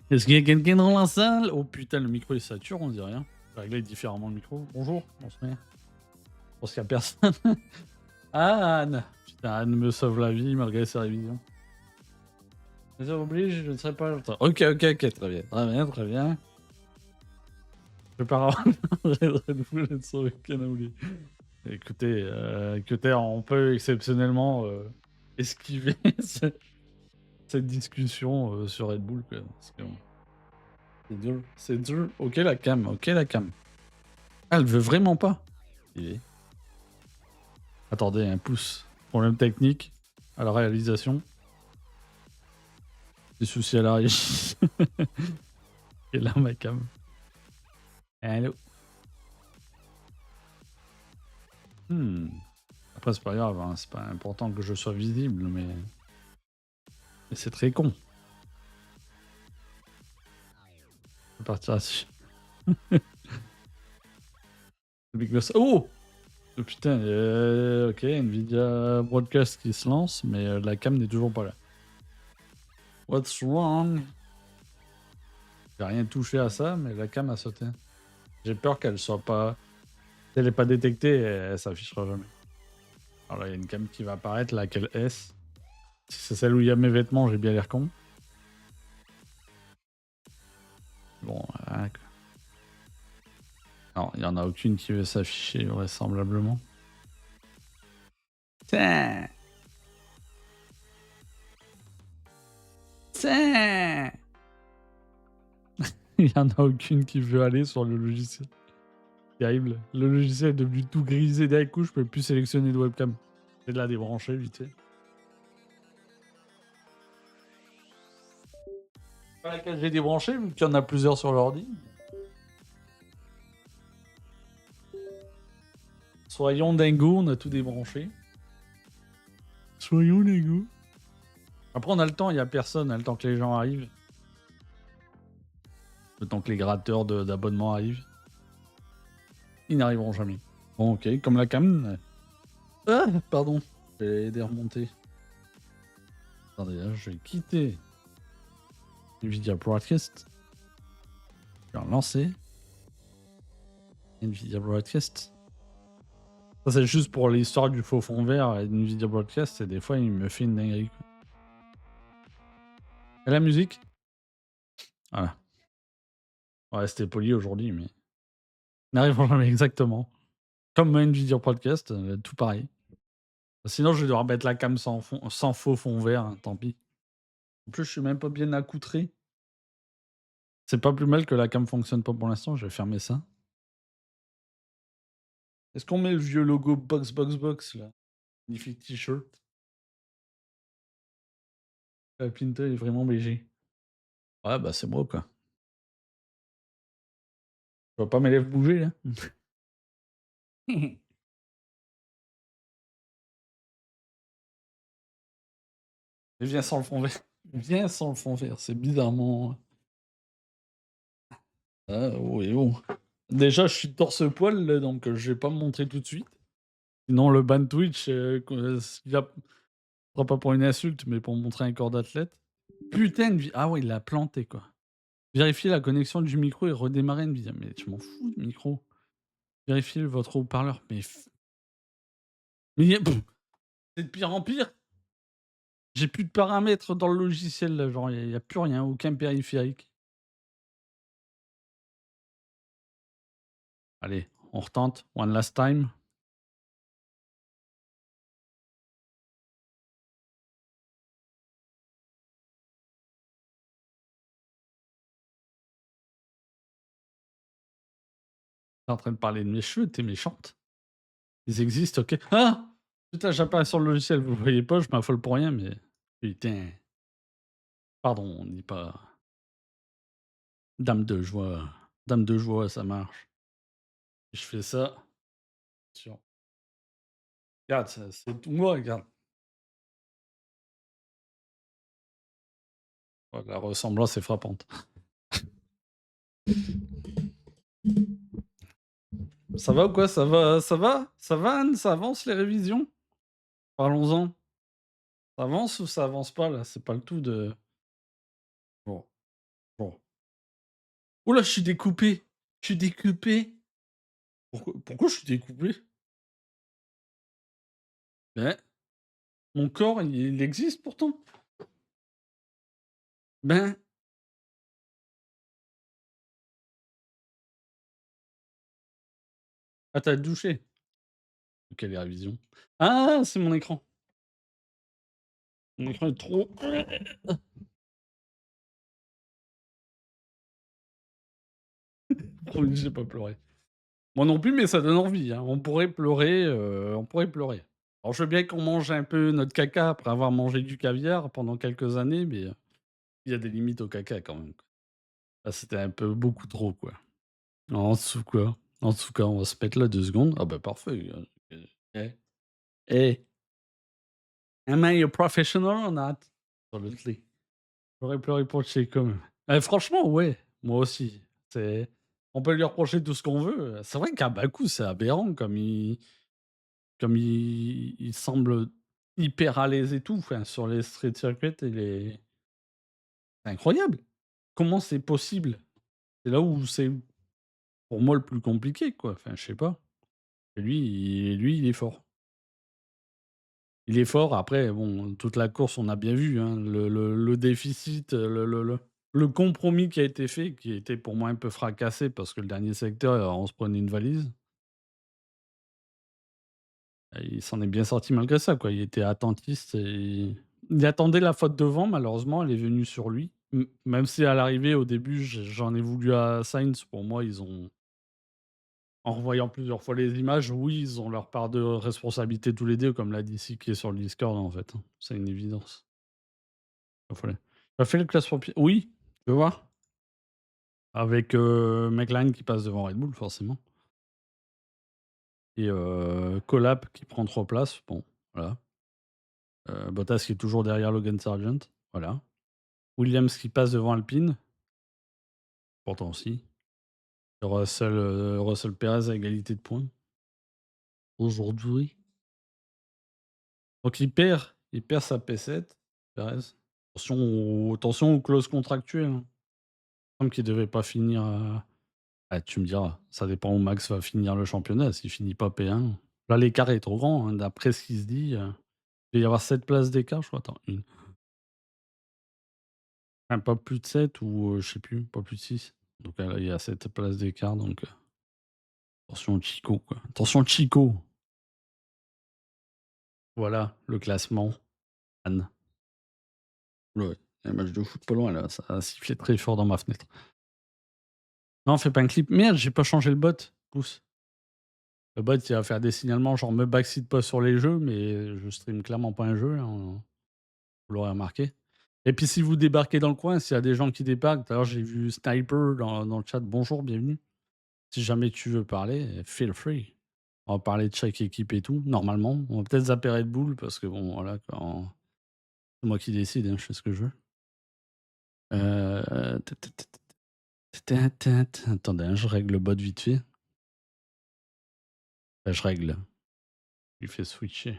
Est-ce qu'il y a quelqu'un dans la salle? Oh putain, le micro il sature, on dirait. Hein. J'ai réglé différemment le micro. Bonjour, bonsoir. Je pense qu'il y a personne. Ah, Anne. Putain, Anne me sauve la vie malgré sa révision. Je oblige, je ne serai pas longtemps. Ok, ok, très bien. Très bien, très bien. Je vais pas Red Bull et de sauver Kanaouli. Écoutez, on peut exceptionnellement esquiver cette discussion sur Red Bull. Quoi, parce que, c'est dur, c'est dur. Ok la cam, ok la cam. Ah, elle veut vraiment pas. Il est. Attendez, un pouce. Problème technique à la réalisation. Des soucis à la régie. Et là, ma cam. Allô. Après, c'est pas grave, hein, c'est pas important que je sois visible, mais c'est très con. Je vais partir là-dessus. Oh! Oh putain, ok, Nvidia Broadcast qui se lance, mais la cam n'est toujours pas là. What's wrong? J'ai rien touché à ça, mais la cam a sauté. J'ai peur qu'elle soit pas... Si elle est pas détectée, elle s'affichera jamais. Alors là, il y a une cam qui va apparaître, laquelle est-ce? Si c'est celle où il y a mes vêtements, j'ai bien l'air con. Bon, voilà. Non, il n'y en a aucune qui veut s'afficher, vraisemblablement. Tiens! Tiens! Il n'y en a aucune qui veut aller sur le logiciel. Terrible. Le logiciel est devenu tout grisé d'un coup, je peux plus sélectionner de webcam. C'est de la débrancher vite fait. Pas laquelle j'ai débranché, vu qu'il y en a plusieurs sur l'ordi. Soyons dingos, on a tout débranché. Soyons dingos. Après, on a le temps, il n'y a personne, on a le temps que les gens arrivent. Le temps que les gratteurs d'abonnement arrivent. Ils n'arriveront jamais. Bon, ok, comme la cam. Ah, pardon. J'ai des remontées. Attendez, là, je vais quitter Nvidia Broadcast. Je vais relancer. Nvidia Broadcast. Ça, c'est juste pour l'histoire du faux fond vert et Nvidia Broadcast. Et des fois, il me fait une dinguerie. Quoi. Et la musique? Voilà. Ouais, c'était poli aujourd'hui, mais... N'arrivons jamais exactement. Comme Nvidia Podcast, tout pareil. Sinon, je vais devoir mettre la cam sans faux fond vert, hein, tant pis. En plus, je suis même pas bien accoutré. C'est pas plus mal que la cam fonctionne pas pour l'instant, je vais fermer ça. Est-ce qu'on met le vieux logo box là? Magnifique t-shirt. La Pinta est vraiment BG. Ouais, bah c'est moi quoi. Je vois pas mes lèvres bouger là. Viens sans le fond vert. Viens sans le fond vert, c'est bizarrement. Ah, oui, oh. Déjà, je suis torse-poil, là, donc je vais pas me montrer tout de suite. Sinon, le ban Twitch, il va... sera pas pour une insulte, mais pour montrer un corps d'athlète. Putain, ah ouais, il l'a planté, quoi. Vérifiez la connexion du micro et redémarrer une vidéo. Mais je m'en fous du micro. Vérifiez votre haut-parleur. Mais c'est de pire en pire. J'ai plus de paramètres dans le logiciel, là. Genre, il n'y a plus rien, aucun périphérique. Allez, on retente. One last time. T'es en train de parler de mes cheveux, t'es méchante. Ils existent, ok. Ah putain, j'apparais sur le logiciel, vous le voyez pas, je m'affole pour rien, mais... Putain. Pardon, on dit pas... Dame de joie. Dame de joie, ça marche. Je fais ça. Sur... Regarde, c'est tout moi, regarde. Oh, la ressemblance est frappante. Ça va ou quoi? Ça va? Ça va? Ça va, Anne? Ça avance les révisions? Parlons-en. Ça avance ou ça avance pas, là? C'est pas le tout de... Bon. Bon. Oh là, je suis découpé! Je suis découpé! Pourquoi je suis découpé? Ben, mon corps, il existe pourtant. Ben, ah, tu as douché? Quelle est la révision? Ah, c'est mon écran. Mon écran est trop promis, j'ai pas pleuré. Moi non plus, mais ça donne envie, hein. On pourrait pleurer. Alors je veux bien qu'on mange un peu notre caca après avoir mangé du caviar pendant quelques années, mais il y a des limites au caca quand même, quoi. Là, c'était un peu beaucoup trop, quoi. En dessous, quoi. En dessous, quoi, on va se mettre là 2 secondes. Ah bah parfait, eh, eh, am I a professional or not? Absolutely. J'aurais pleuré pour Chico même. Franchement, ouais, moi aussi. C'est On peut lui reprocher tout ce qu'on veut. C'est vrai qu'à Bakou, c'est aberrant comme il semble hyper à l'aise et tout, enfin, sur les street circuits et les c'est incroyable. Comment c'est possible? C'est là où c'est, pour moi, le plus compliqué, quoi. Enfin, je sais pas. Et lui, il est fort. Il est fort. Après, bon, toute la course, on a bien vu, hein, le déficit, le compromis qui a été fait, qui était pour moi un peu fracassé parce que le dernier secteur, on se prenait une valise. Et il s'en est bien sorti malgré ça, quoi. Il était attentiste et il attendait la faute devant, malheureusement, elle est venue sur lui. Même si à l'arrivée, au début, j'en ai voulu à Sainz. Pour moi, ils ont en revoyant plusieurs fois les images, oui, ils ont leur part de responsabilité tous les 2, comme l'a dit ici qui est sur le Discord, en fait, hein. C'est une évidence. Il fallait tu as fait le classement pi oui, tu veux voir? Avec, McLaren qui passe devant Red Bull, forcément, et Collap qui prend 3 places, bon, voilà. Bottas qui est toujours derrière Logan Sargent, voilà. Williams qui passe devant Alpine, pourtant aussi. Russell Perez à égalité de points, aujourd'hui. Donc il perd sa P7, Perez. Attention aux clauses contractuelles, hein. Il me semble qu'il devait pas finir, ah, tu me diras, ça dépend où Max va finir le championnat. S'il finit pas P1, là, l'écart est trop grand, hein, d'après ce qui se dit, il va y avoir 7 places d'écart, je crois. Attends, une, enfin, pas plus de 7 ou je sais plus, pas plus de 6. Donc là, il y a 7 places d'écart, donc attention Chico, quoi. Attention Chico! Voilà, le classement. Anne. Ouais, il y a un match de foot pas loin là, ça a sifflé très fort dans ma fenêtre. Non, fais pas un clip. Merde, j'ai pas changé le bot. Pousse. Le bot, il va faire des signalements genre me backseat pas sur les jeux, mais je stream clairement pas un jeu, hein, vous l'aurez remarqué. Et puis si vous débarquez dans le coin, s'il y a des gens qui débarquent, d'ailleurs j'ai vu Sniper dans le chat, bonjour, bienvenue. Si jamais tu veux parler, feel free. On va parler de chaque équipe et tout, normalement. On va peut-être zapper Red Bull parce que bon, voilà, quand c'est moi qui décide, hein, je fais ce que je veux. T t t Attendez, hein, je règle le bot vite fait. Je règle. Il fait switcher.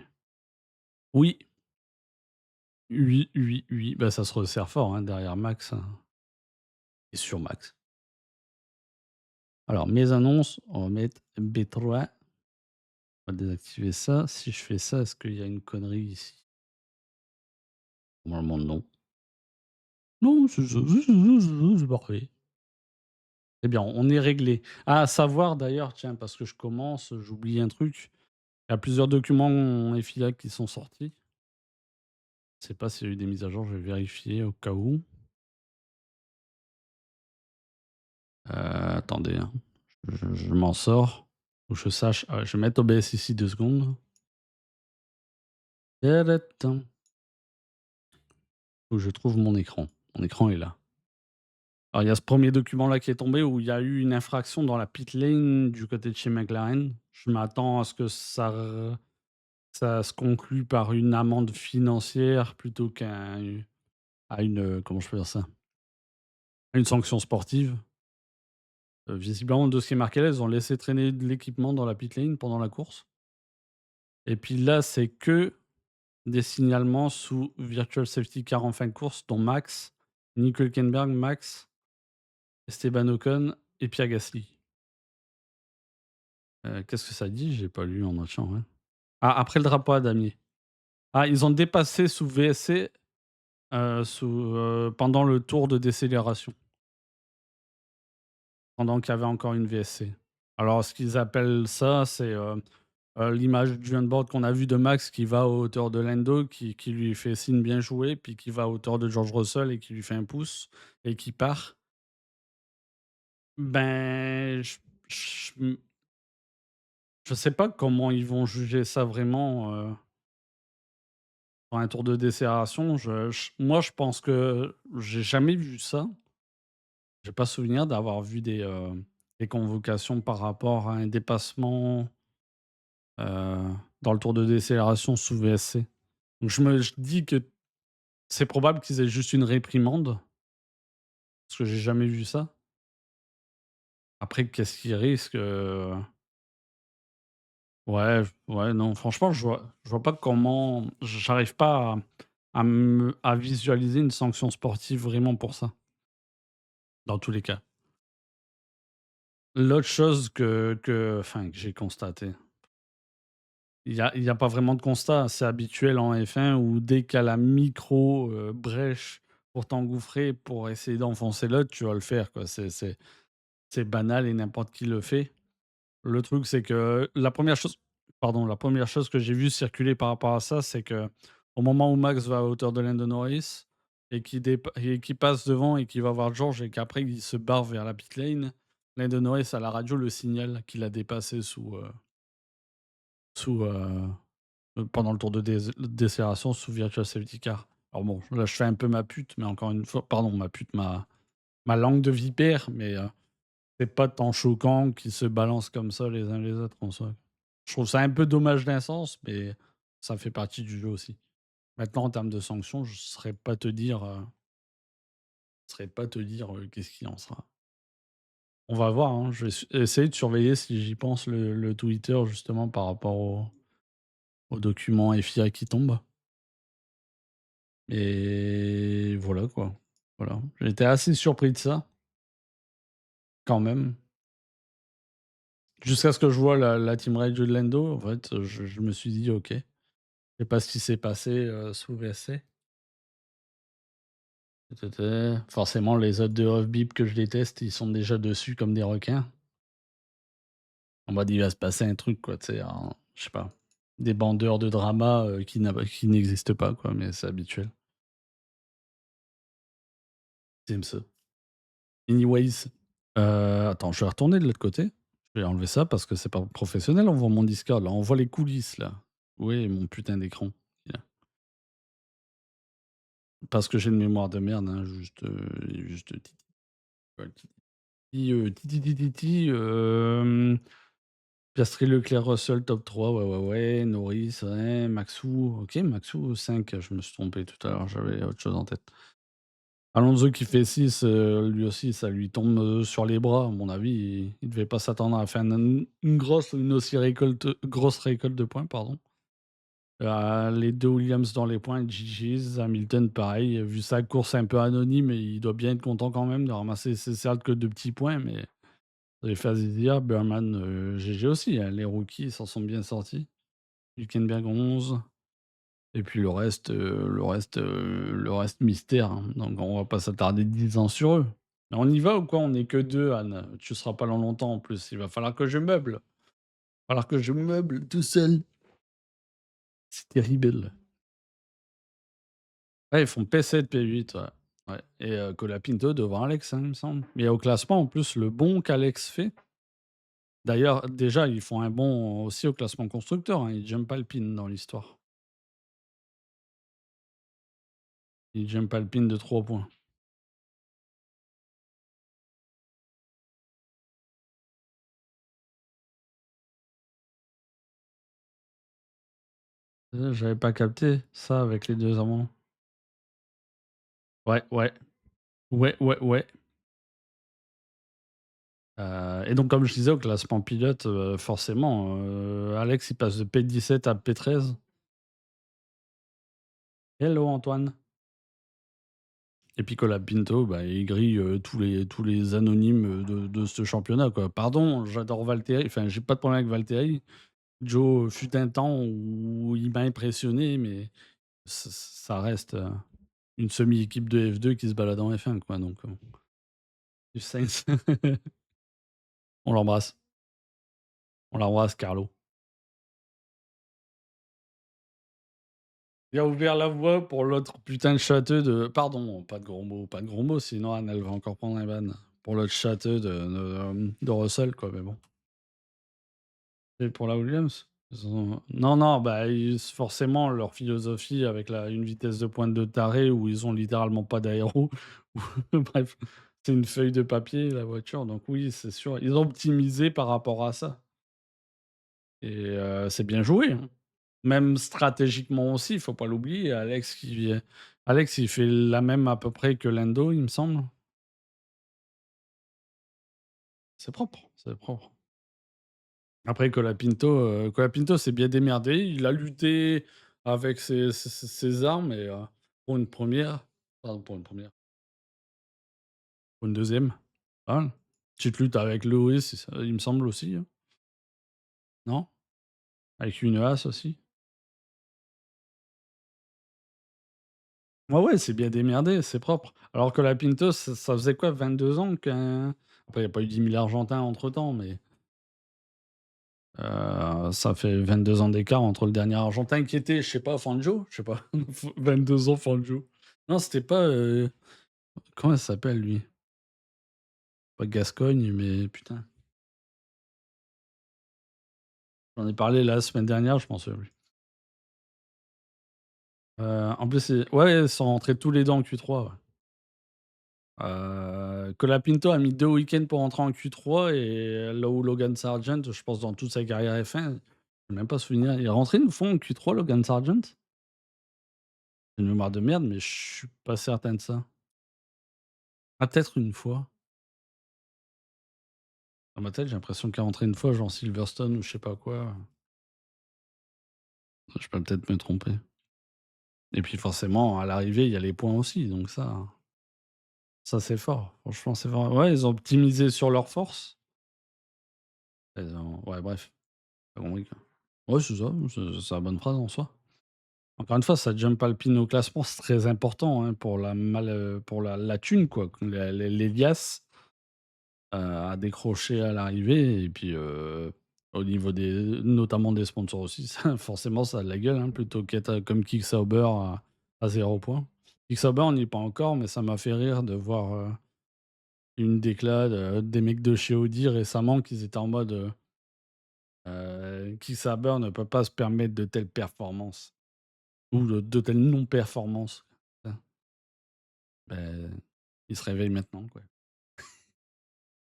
Oui, oui, oui, oui. Bah, ça se resserre fort, hein, derrière Max, hein, et sur Max. Alors, mes annonces, on va mettre B3. On va désactiver ça. Si je fais ça, est-ce qu'il y a une connerie ici? Normalement, non. Non, c'est parfait. C'est bien, on est réglé. Ah, à savoir d'ailleurs, tiens, parce que je commence, j'oublie un truc. Il y a plusieurs documents FIA qui sont sortis. Je sais pas s'il y a eu des mises à jour, je vais vérifier au cas où. Attendez, hein, je m'en sors. Faut que je sache. Ah, je vais mettre OBS ici 2 secondes. Tadadam. Faut que je trouve mon écran. Mon écran est là. Alors, il y a ce premier document-là qui est tombé où il y a eu une infraction dans la pit lane du côté de chez McLaren. Je m'attends à ce que ça se conclue par une amende financière plutôt à une, comment je peux dire ça? À une sanction sportive. Visiblement, de ce qui est marqué là, ils ont laissé traîner de l'équipement dans la pit lane pendant la course. Et puis là, c'est que des signalements sous Virtual Safety Car en fin de course, dont Max, Nico Hülkenberg, Max. Esteban Ocon et Pierre Gasly. Qu'est-ce que ça dit? J'ai pas lu en notant, ouais. Ah, après le drapeau à damier. Ah, ils ont dépassé sous VSC, pendant le tour de décélération, pendant qu'il y avait encore une VSC. Alors ce qu'ils appellent ça, c'est, l'image du onboard qu'on a vu de Max qui va à hauteur de Lando, qui lui fait signe bien joué, puis qui va à hauteur de George Russell et qui lui fait un pouce et qui part. Ben, je je sais pas comment ils vont juger ça vraiment, pour un tour de décélération. Moi, je pense que j'ai jamais vu ça. J'ai pas souvenir d'avoir vu des convocations par rapport à un dépassement, dans le tour de décélération sous VSC. Donc je dis que c'est probable qu'ils aient juste une réprimande, parce que j'ai jamais vu ça. Après, qu'est-ce qu'ils risquent, ouais, ouais, non, franchement, je vois pas comment j'arrive pas à visualiser une sanction sportive vraiment pour ça, dans tous les cas. L'autre chose que j'ai constaté, il y a pas vraiment de constat. C'est habituel en F1 où dès qu'il y a la micro, brèche pour t'engouffrer, pour essayer d'enfoncer l'autre, tu vas le faire, quoi. C'est banal et n'importe qui le fait. Le truc, c'est que la première chose que j'ai vue circuler par rapport à ça, c'est que au moment où Max va à hauteur de Lando Norris et qu'il passe devant et qu'il va voir George et qu'après il se barre vers la pit lane, Lando Norris à la radio le signale qu'il a dépassé pendant le tour de décélération sous Virtual Safety Car. Alors bon, là je fais un peu ma pute, mais encore une fois, pardon, ma pute, ma langue de vipère, mais c'est pas tant choquant qu'ils se balancent comme ça les uns les autres en soi. Je trouve ça un peu dommage d'un sens, mais ça fait partie du jeu aussi. Maintenant, en termes de sanctions, je ne saurais pas te dire, qu'est-ce qu'il en sera. On va voir, hein, je vais essayer de surveiller si j'y pense le Twitter justement par rapport au document FIA qui tombe. Et voilà quoi. Voilà. J'étais assez surpris de ça, quand même. Jusqu'à ce que je vois la team ride de Lando, en fait, je me suis dit: «OK». Je sais pas ce qui s'est passé, sous VSC. Forcément, les autres de Off-Beep que je déteste, ils sont déjà dessus comme des requins. En mode, il va se passer un truc, quoi, tu sais, je sais pas, des bandeurs de drama, qui n'existent pas, quoi, mais c'est habituel. J'aime ça. Anyways, attends, je vais retourner de l'autre côté. Je vais enlever ça parce que c'est pas professionnel, on voit mon Discord, là, on voit les coulisses, là. Où est mon putain d'écran? Là. Parce que j'ai une mémoire de merde, hein, juste titi, ouais, titi, Piastri, Leclerc, Russell, top 3, ouais, ouais, ouais, Norris, ouais, Maxou, OK, Maxou 5, je me suis trompé tout à l'heure, j'avais autre chose en tête. Alonso qui fait 6, lui aussi, ça lui tombe, sur les bras. À mon avis, il devait pas s'attendre à faire une aussi grosse récolte de points, pardon. Les 2 Williams dans les points, GG's. Hamilton, pareil, vu sa course un peu anonyme, il doit bien être content quand même de ramasser, c'est certes que 2 petits points, mais ça lui fait plaisir. Burman, GG aussi, hein, les rookies s'en sont bien sortis. Hülkenberg 11 et puis le reste mystère, hein, donc on va pas s'attarder 10 ans sur eux. Mais on y va ou quoi? On est que 2, Anne. Tu seras pas là longtemps en plus, il va falloir que je meuble. Il va falloir que je meuble tout seul. C'est terrible. Ouais, ils font P7, P8, ouais. Ouais et Colapinto devant Alex, hein, il me semble. Mais au classement, en plus, le bond qu'Alex fait, d'ailleurs, déjà, ils font un bond aussi au classement constructeur, hein, ils jump Alpine dans l'histoire. Ils jump Alpine de 3 points. J'avais pas capté ça avec les 2 amants. Ouais, ouais. Ouais, ouais, ouais. Et donc comme je disais au classement pilote, forcément, Alex il passe de P17 à P13. Hello Antoine. Et puis Colapinto, bah, il grille, tous les anonymes, de ce championnat, quoi. Pardon, j'adore Valtteri, enfin, j'ai pas de problème avec Valtteri. Joe fut un temps où il m'a impressionné, mais ça reste, une semi-équipe de F2 qui se balade en F1, quoi, donc Yves Sainz, on l'embrasse. On l'embrasse, Carlo. Il a ouvert la voie pour l'autre putain de châteux de pardon, pas de gros mots, sinon Anne, elle va encore prendre un ban. Pour l'autre châteux de Russell, quoi, mais bon. Et pour la Williams? Non, non, bah, forcément, leur philosophie avec une vitesse de pointe de taré où ils ont littéralement pas d'aéro, bref, c'est une feuille de papier, la voiture, donc oui, c'est sûr. Ils ont optimisé par rapport à ça et c'est bien joué, hein. Même stratégiquement aussi, il faut pas l'oublier. Alex, il fait la même à peu près que Lando, il me semble. C'est propre, c'est propre. Après Colapinto s'est bien démerdé. Il a lutté avec ses armes et pour une première pardon, pour une première, pour une deuxième, pas mal. Petite lutte avec Lewis, il me semble aussi, hein, non? Avec une Haas aussi. Ouais, ouais, c'est bien démerdé, c'est propre. Alors que la Pinto, ça faisait quoi, 22 ans qu'un après il y a pas eu 10 000 argentins entre-temps, mais ça fait 22 ans d'écart entre le dernier argentin qui était, je sais pas, Fangio? Je sais pas, 22 ans Fangio. Non, c'était pas, comment ça s'appelle lui? Pas Gascogne, mais putain, j'en ai parlé la semaine dernière, je m'en souviens plus. En plus, ouais, ils sont rentrés tous les deux en Q3, ouais. Colapinto a mis 2 week-ends pour rentrer en Q3 et là où Logan Sargent, je pense dans toute sa carrière F1, j'ai même pas souvenir. Il est rentré une fois en Q3, Logan Sargent? J'ai une mémoire de merde, mais je suis pas certain de ça. Ah, peut-être une fois. Dans ma tête, j'ai l'impression qu'il est rentré une fois, genre Silverstone ou je sais pas quoi. Je peux peut-être me tromper. Et puis forcément, à l'arrivée, il y a les points aussi, donc ça c'est fort. Franchement, c'est fort. Ouais, ils ont optimisé sur leurs forces. Ouais, bref, tu compris, quoi. Ouais, c'est ça, c'est la bonne phrase en soi. Encore une fois, ça jump alpine au classement, c'est très important, hein, pour la thune, quoi, que les liasses, à décrocher à l'arrivée et puis, au niveau notamment des sponsors aussi, ça forcément ça a de la gueule, hein, plutôt qu'être, comme Kick-Sauber à 0 points. Kick-Sauber, on n'y est pas encore, mais ça m'a fait rire de voir, une déclate, des mecs de chez Audi récemment qu'ils étaient en mode, Kick-Sauber ne peut pas se permettre de telles performances ou de telles non-performances. Ben, il se réveille maintenant, quoi.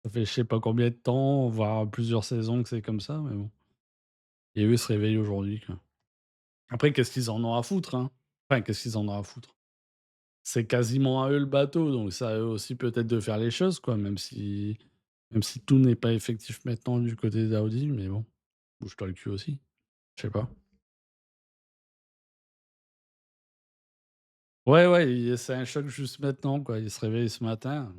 Ça fait je sais pas combien de temps, voire plusieurs saisons que c'est comme ça, mais bon. Et eux, ils se réveillent aujourd'hui, quoi. Après, qu'est-ce qu'ils en ont à foutre, hein? Enfin, qu'est-ce qu'ils en ont à foutre? C'est quasiment à eux le bateau, donc c'est à eux aussi peut-être de faire les choses, quoi, même si tout n'est pas effectif maintenant du côté d'Audi, mais bon, bouge-toi le cul aussi. Je sais pas. Ouais, ouais, c'est un choc juste maintenant, quoi. Ils se réveillent ce matin.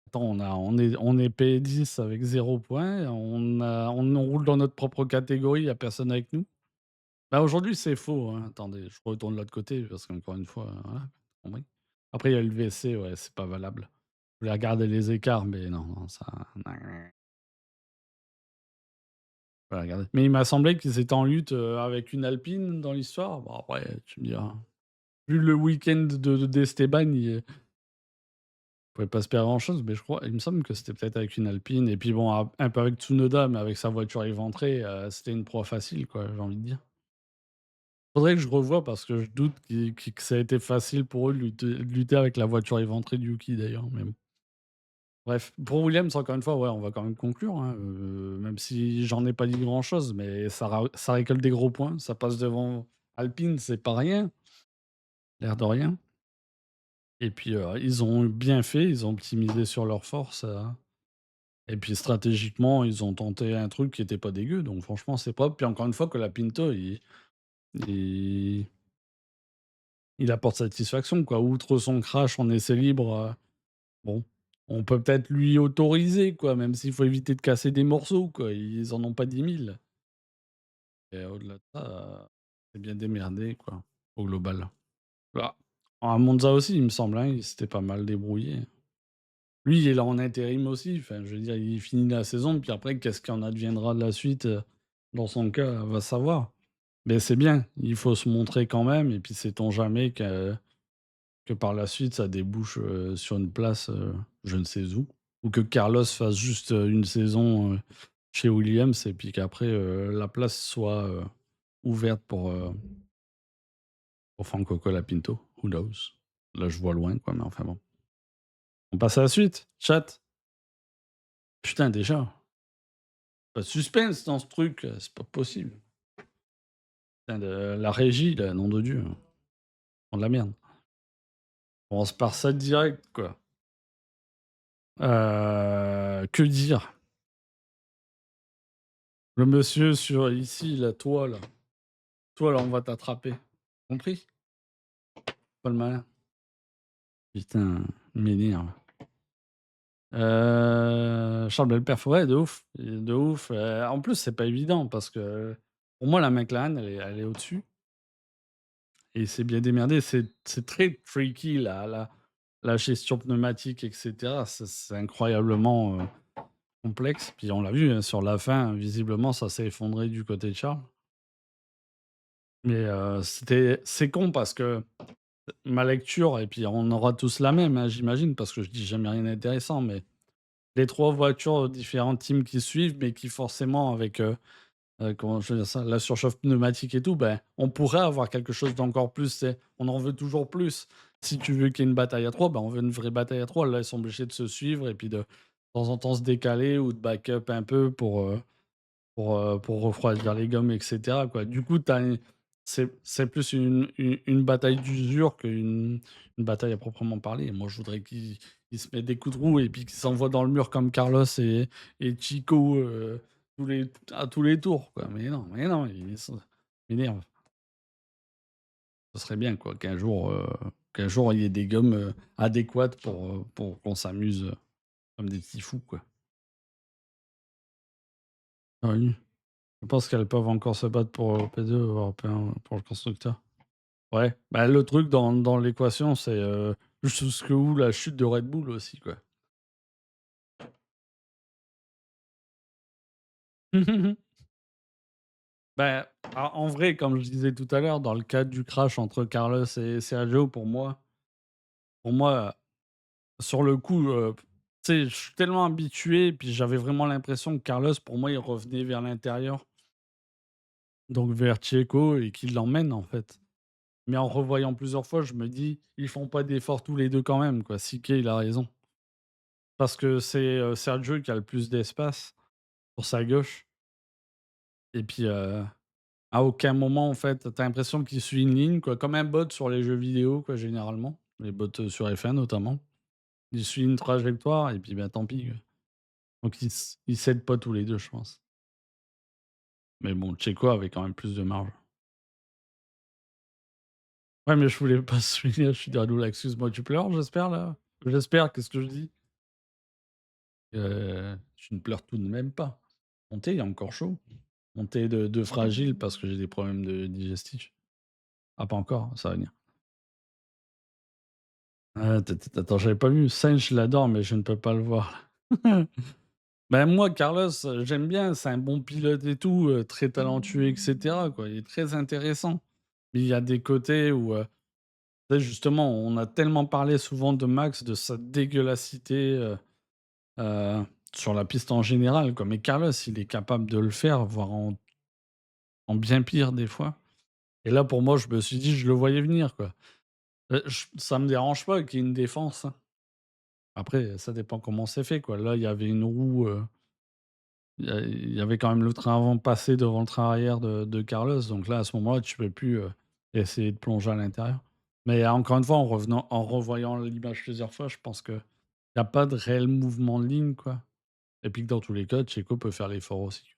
Attends, on est P10 avec 0 points, on roule dans notre propre catégorie, il y a personne avec nous. Bah, aujourd'hui, c'est faux, hein. Attendez, je retourne de l'autre côté parce qu'encore une fois, voilà, compris. Après, il y a le VC, ouais, c'est pas valable. Je voulais regarder les écarts, mais non, non, ça non, je vais regarder. Mais il m'a semblé qu'ils étaient en lutte, avec une Alpine dans l'histoire. Bon, après, tu me diras. Vu le week-end d'Esteban, il pouvait pas se perdre grand-chose, mais je crois il me semble que c'était peut-être avec une Alpine et puis bon, un peu avec Tsunoda, mais avec sa voiture éventrée, c'était une proie facile, quoi, j'ai envie de dire. Faudrait que je revoie parce que je doute que ça a été facile pour eux de lutter avec la voiture éventrée de Yuki d'ailleurs, mais bon. Bref, pour Williams, encore une fois, ouais, on va quand même conclure, hein, même si j'en ai pas dit grand-chose, mais ça récolte des gros points, ça passe devant Alpine, c'est pas rien, l'air de rien et puis, ils ont bien fait, ils ont optimisé sur leurs forces, et puis stratégiquement, ils ont tenté un truc qui était pas dégueu, donc franchement, c'est propre. Puis encore une fois, que la Pinto, il il apporte satisfaction, quoi. Outre son crash en essai libre, bon, on peut peut-être lui autoriser, quoi, même s'il faut éviter de casser des morceaux, quoi. Ils en ont pas 10 000 et au-delà de ça, c'est bien démerdé, quoi, au global. Bah, à Monza aussi, il me semble, hein, il s'était pas mal débrouillé. Lui, il est là en intérim aussi, enfin, je veux dire, il finit la saison, puis après, qu'est-ce qu'il en adviendra de la suite, dans son cas, va savoir. Mais c'est bien, il faut se montrer quand même et puis sait-on jamais que par la suite, ça débouche, sur une place, je ne sais où. Ou que Carlos fasse juste, une saison, chez Williams et puis qu'après, la place soit, ouverte pour Franco Colapinto. Who knows? Là, je vois loin, quoi, mais enfin bon. On passe à la suite, chat? Putain, déjà? Pas de suspense dans ce truc, c'est pas possible. Putain de la régie là, nom de Dieu, font de la merde. On se part ça direct, quoi. Que dire? Le monsieur sur ici, là, toi là, on va t'attraper. Compris? Pas le malin. Putain, il m'énerve. Charles Belperf, ouais, de ouf, de ouf. En plus, c'est pas évident parce que pour moi, la McLaren, elle est au-dessus et c'est bien démerdé. C'est très tricky la gestion pneumatique, et cetera. C'est incroyablement, complexe. Puis on l'a vu, hein, sur la fin, visiblement, ça s'est effondré du côté de Charles. Mais, c'est con parce que ma lecture et puis on aura tous la même, hein, j'imagine, parce que je dis jamais rien d'intéressant, mais les 3 voitures, différents teams qui suivent, mais qui forcément avec, comment je veux dire ça? La surchauffe pneumatique et tout, ben, on pourrait avoir quelque chose d'encore plus, tu sais? On en veut toujours plus. Si tu veux qu'il y ait une bataille à 3, ben, on veut une vraie bataille à 3. Là, ils sont obligés de se suivre et puis de temps en temps se décaler ou de back-up un peu pour refroidir les gommes et cetera, quoi. Du coup, tu c'est plus une bataille d'usure qu'une bataille à proprement parler. Moi, je voudrais qu'ils se mettent des coups de roue et puis qu'ils s'envoient dans le mur comme Carlos et Chico, à tous les tours, quoi. Mais non, ça m'énerve. Ce serait bien, quoi, qu'un jour, il y ait des gommes, adéquates pour qu'on s'amuse, comme des petits fous, quoi. Ah oui. Je pense qu'elles peuvent encore se battre pour, P2 européen, pour le constructeur. Ouais, bah, le truc dans l'équation, c'est, jusqu'où la chute de Red Bull aussi, quoi. Bah, en vrai, comme je disais tout à l'heure, dans le cadre du crash entre Carlos et Sergio, pour moi, sur le coup, tu sais, je suis tellement habitué, puis j'avais vraiment l'impression que Carlos, pour moi, il revenait vers l'intérieur, donc vers Checo et qu'il l'emmène, en fait. Mais en revoyant plusieurs fois, je me dis: «Ils font pas d'efforts tous les 2 quand même, quoi». Siké, il a raison. Parce que c'est, Sergio qui a le plus d'espace pour sa gauche et puis, à aucun moment, en fait, tu as l'impression qu'il suit une ligne, quoi, comme un bot sur les jeux vidéo, quoi, généralement. Les bots, sur F1 notamment. Il suit une trajectoire et puis, bah, tant pis, quoi. Donc ils s'aident pas tous les 2, je pense. Mais bon, Checo avait quand même plus de marge. Ouais, mais je voulais pas souligner, je suis Doudou, excuse-moi, tu pleures, j'espère, là? J'espère, qu'est-ce que je dis? Tu ne pleures tout de même pas. Mon thé est encore chaud. Mon thé de fragile parce que j'ai des problèmes de digestif. Ah, pas encore, ça va venir. Ah, attends, j'avais pas vu. Sainz, je l'adore, mais je ne peux pas le voir. Ben, moi, Carlos, j'aime bien, c'est un bon pilote et tout, très talentueux et cetera, quoi. Il est très intéressant. Mais il y a des côtés où, tu sais, justement, on a tellement parlé souvent de Max, de sa dégueulassité, heu, sur la piste en général, quoi. Mais Carlos, il est capable de le faire, voire en bien pire des fois. Et là, pour moi, je me suis dit: «Je le voyais venir, quoi». J ça me dérange pas qu'il y ait une défense, hein. Après, ça dépend comment c'est fait, quoi. Là, il y avait une roue, il y avait quand même le train avant passé devant le train arrière de Carlos, donc là, à ce moment-là, tu peux plus, essayer de plonger à l'intérieur. Mais encore une fois, en revoyant l'image plusieurs fois, je pense qu'il y a pas de réel mouvement de ligne, quoi. Et puis que dans tous les cas, Checo peut faire l'effort aussi.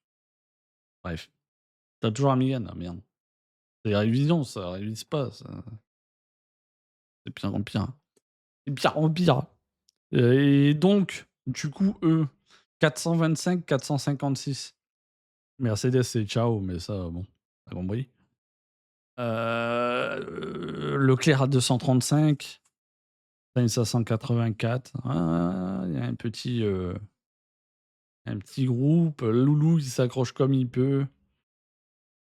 Bref. T'as toujours Amigan? Ah merde. C'est révision ça, révise pas ça. C'est pire en pire. C'est pire en pire. Et donc, du coup, eux, 425, 456. Mercedes, c'est ciao, mais ça, bon, tu compris. Leclerc à 235, Sainz à 184. Ah, il y a un petit groupe. Loulou, il s'accroche comme il peut.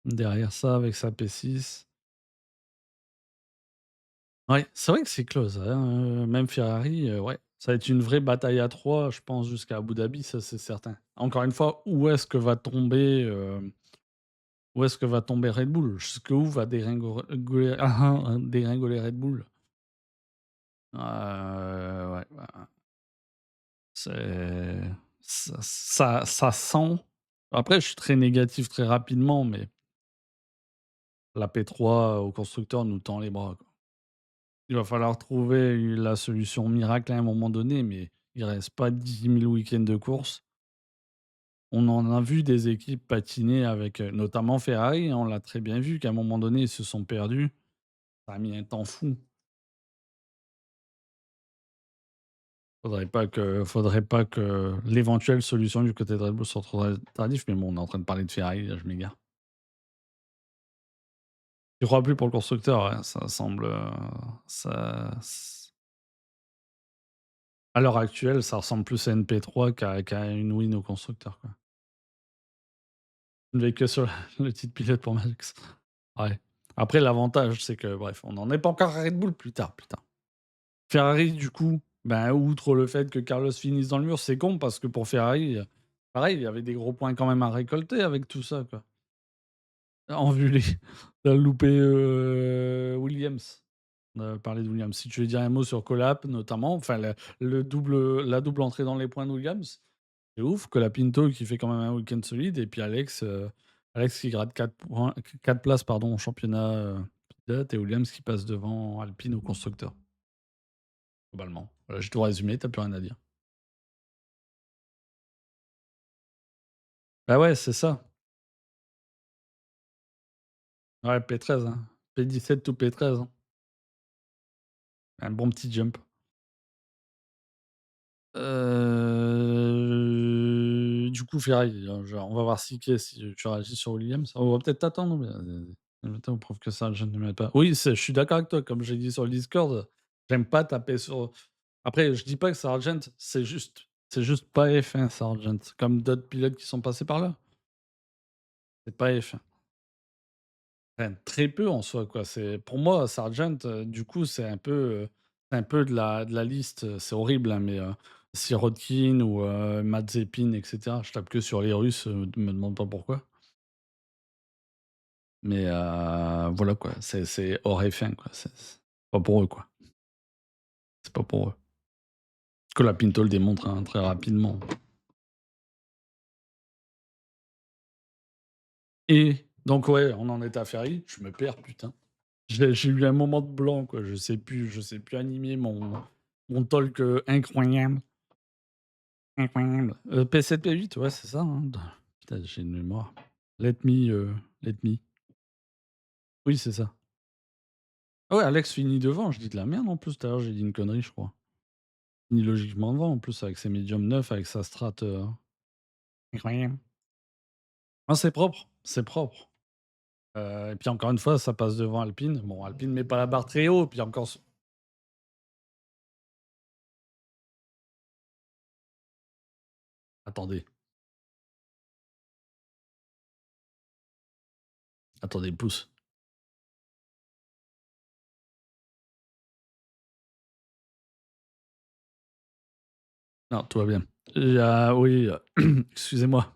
Derrière ça, avec sa P6. Ouais, c'est vrai que c'est close, hein, même Ferrari, ouais. Ça va être une vraie bataille à 3, je pense, jusqu'à Abu Dhabi, ça, c'est certain. Encore une fois, où est-ce que va tomber Red Bull? Jusqu'où va dégringoler Red Bull? Ouais, bah, c'est ça sent. Après, je suis très négatif très rapidement, mais la P3 au constructeur nous tend les bras, quoi. Il va falloir trouver la solution miracle à un moment donné, mais il reste pas 10 000 week-ends de course. On en a vu des équipes patiner avec, notamment Ferrari, hein, on l'a très bien vu qu'à un moment donné, ils se sont perdus. Ça a mis un temps fou. Faudrait pas que l'éventuelle solution du côté de Red Bull soit trop tardif, mais bon, on est en train de parler de Ferrari, là, je m'égare. Tu crois plus pour le constructeur, ouais, ça semble, ça à l'heure actuelle, ça ressemble plus à une P3 qu'à une win au constructeur, quoi. Je ne vais que sur le titre pilote pour Max. Ouais. Après, l'avantage, c'est que, bref, on n'en est pas encore à Red Bull, plus tard, putain. Ferrari, du coup, ben, outre le fait que Carlos finisse dans le mur, c'est con parce que pour Ferrari, pareil, il y avait des gros points quand même à récolter avec tout ça, quoi. En vue les tu loupé, Williams. On a parlé de Williams. Si tu veux dire un mot sur Colap notamment, enfin la double entrée dans les points de Williams, c'est ouf. Colapinto qui fait quand même un week-end solide et puis Alex qui gratte 4 points 4 places pardon au championnat, pilote et Williams qui passe devant Alpine au constructeur, globalement. Voilà, j'ai tout résumé, tu plus rien à dire. Bah ouais, c'est ça. Ouais, P13, hein. P17 ou P13, hein. Un bon petit jump. Du coup, Ferrari, genre, on va voir si tu réagis sur Williams. On va peut-être t'attendre, mais attends, prouve que ça, je ne m'aime pas. Oui, je suis d'accord avec toi, comme j'ai dit sur le Discord, j'aime pas taper sur. Après, je dis pas que Sargent, c'est juste pas F1, Sargent, comme d'autres pilotes qui sont passés par là. C'est pas F1. Enfin, très peu en soi, quoi. Pour moi, Sargent, du coup, c'est un peu de la liste, c'est horrible, hein, mais Sirotkin ou Mazepin et cetera. Je tape que sur les Russes, me demande pas pourquoi. Mais voilà, quoi, c'est hors F1, quoi. C'est pas pour eux, quoi. C'est pas pour eux. Que la Pinto le démontre, hein, très rapidement. Et donc ouais, on en est à Ferrari, je me perds, putain. J'ai eu un moment de blanc, quoi, je sais plus animer mon talk, incroyable. Incroyable. P7, P8, ouais, c'est ça, hein. Putain, j'ai une mémoire. Let me. Oui, c'est ça. Ah ouais, Alex finit devant, je dis de la merde en plus, tout à l'heure j'ai dit une connerie, je crois. Finit logiquement devant en plus avec ses médiums neufs, avec sa strat, incroyable. Ah, c'est propre, c'est propre. Et puis encore une fois, ça passe devant Alpine. Bon, Alpine met pas la barre très haut, puis encore attendez, attendez, pousse. Non, tout va bien. Oui, excusez-moi,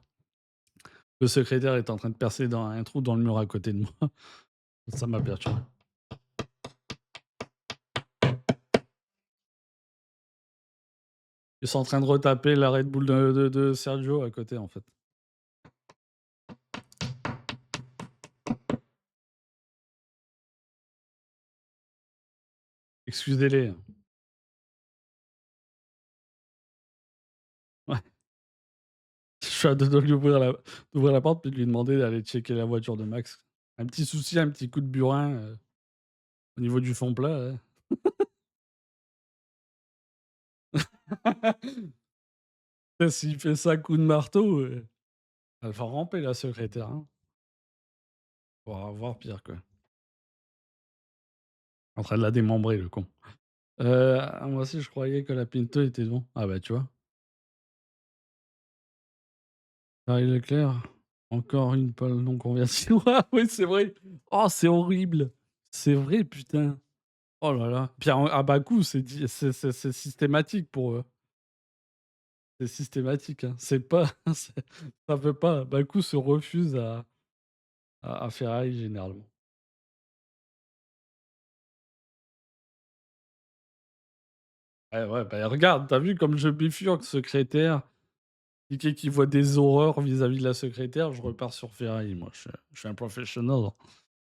le secrétaire est en train de percer dans un trou dans le mur à côté de moi. Ça m'a perturbé. Ils sont en train de retaper la Red Bull de Sergio à côté, en fait. Excusez-les, hein. Ouais, je suis à 2 doigts de lui d'ouvrir la porte puis de lui demander d'aller checker la voiture de Max. Un petit souci, un petit coup de burin, au niveau du fond plat, ouais. S'il fait ça à coup de marteau, elle va ramper la secrétaire, hein. Faudra voir pire, quoi. En train de la démembrer, le con. Moi aussi, je croyais que la Pinto était bon. Ah bah, tu vois? Charlie Leclerc, encore une pole non convertie. Ouais, oui, c'est vrai. Oh, c'est horrible. C'est vrai, putain. Oh là là. Puis à Bakou, c'est systématique pour eux. C'est systématique, hein. C'est pas ça peut pas. Bakou se refuse à Ferrari généralement. Ouais, ouais, bah, regarde, t'as vu comme je bifurque secrétaire, Piqué qui voit des horreurs vis-à-vis de la secrétaire, je repars sur Ferrari moi, je suis un professionnel, hein,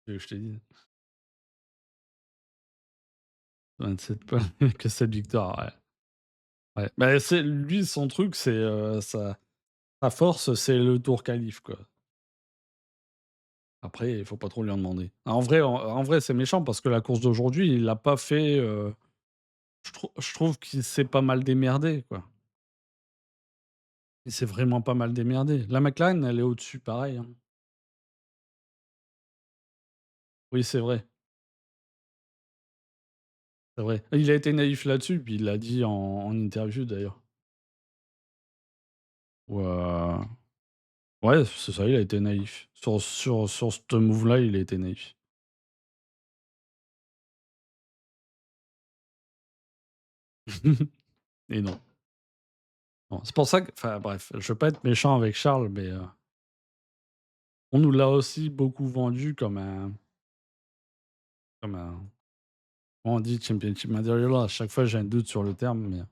que je t'ai dit. 27 points, que 7 victoires, ouais. Ouais. Bah, c'est lui son truc, c'est, sa force, c'est le tour qualif, quoi. Après, il faut pas trop lui en demander. En vrai, c'est méchant parce que la course d'aujourd'hui, il l'a pas fait, je trouve qu'il s'est pas mal démerdé, quoi. Il s'est vraiment pas mal démerdé. La McLaren, elle est au-dessus, pareil, hein. Oui, c'est vrai, c'est vrai. Il a été naïf là-dessus, puis il l'a dit en interview d'ailleurs. Ou, ouais, c'est ça, il a été naïf. Sur ce move-là, il a été naïf. Et non. Non, c'est pour ça que enfin bref, je veux pas être méchant avec Charles, mais, on nous l'a aussi beaucoup vendu comme un comment on dit? Championship material. À chaque fois, j'ai un doute sur le terme, mais,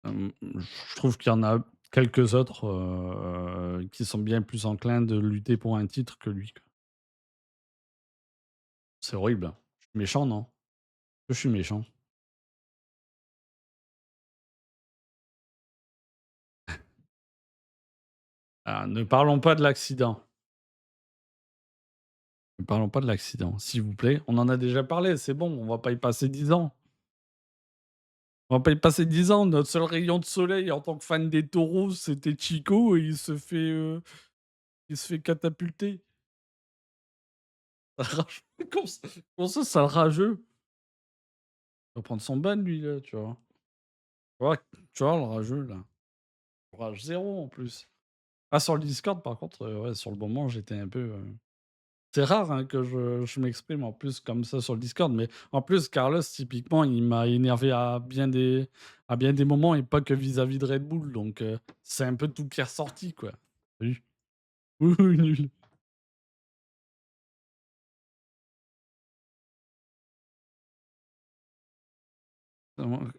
je trouve qu'il y en a quelques autres, qui sont bien plus enclins de lutter pour un titre que lui, quoi. C'est horrible, hein. Je suis méchant, non? Je suis méchant. Ah, ne parlons pas de l'accident. Ne parlons pas de l'accident, s'il vous plaît. On en a déjà parlé, c'est bon, on va pas y passer 10 ans. On va pas y passer 10 ans. Notre seul rayon de soleil en tant que fan des taureaux, c'était Chico et il se fait catapulter. Rage comment ça, le rageux? Il va prendre son ban lui, là, tu vois? Tu vois le rageux, là? Rage zéro en plus. Ah sur le Discord par contre, ouais, sur le moment j'étais un peu, c'est rare, hein, que je m'exprime en plus comme ça sur le Discord, mais en plus Carlos typiquement il m'a énervé à bien des moments et pas que vis-à-vis de Red Bull donc c'est un peu tout qui est ressorti, quoi. Salut. Oui, oui, nul.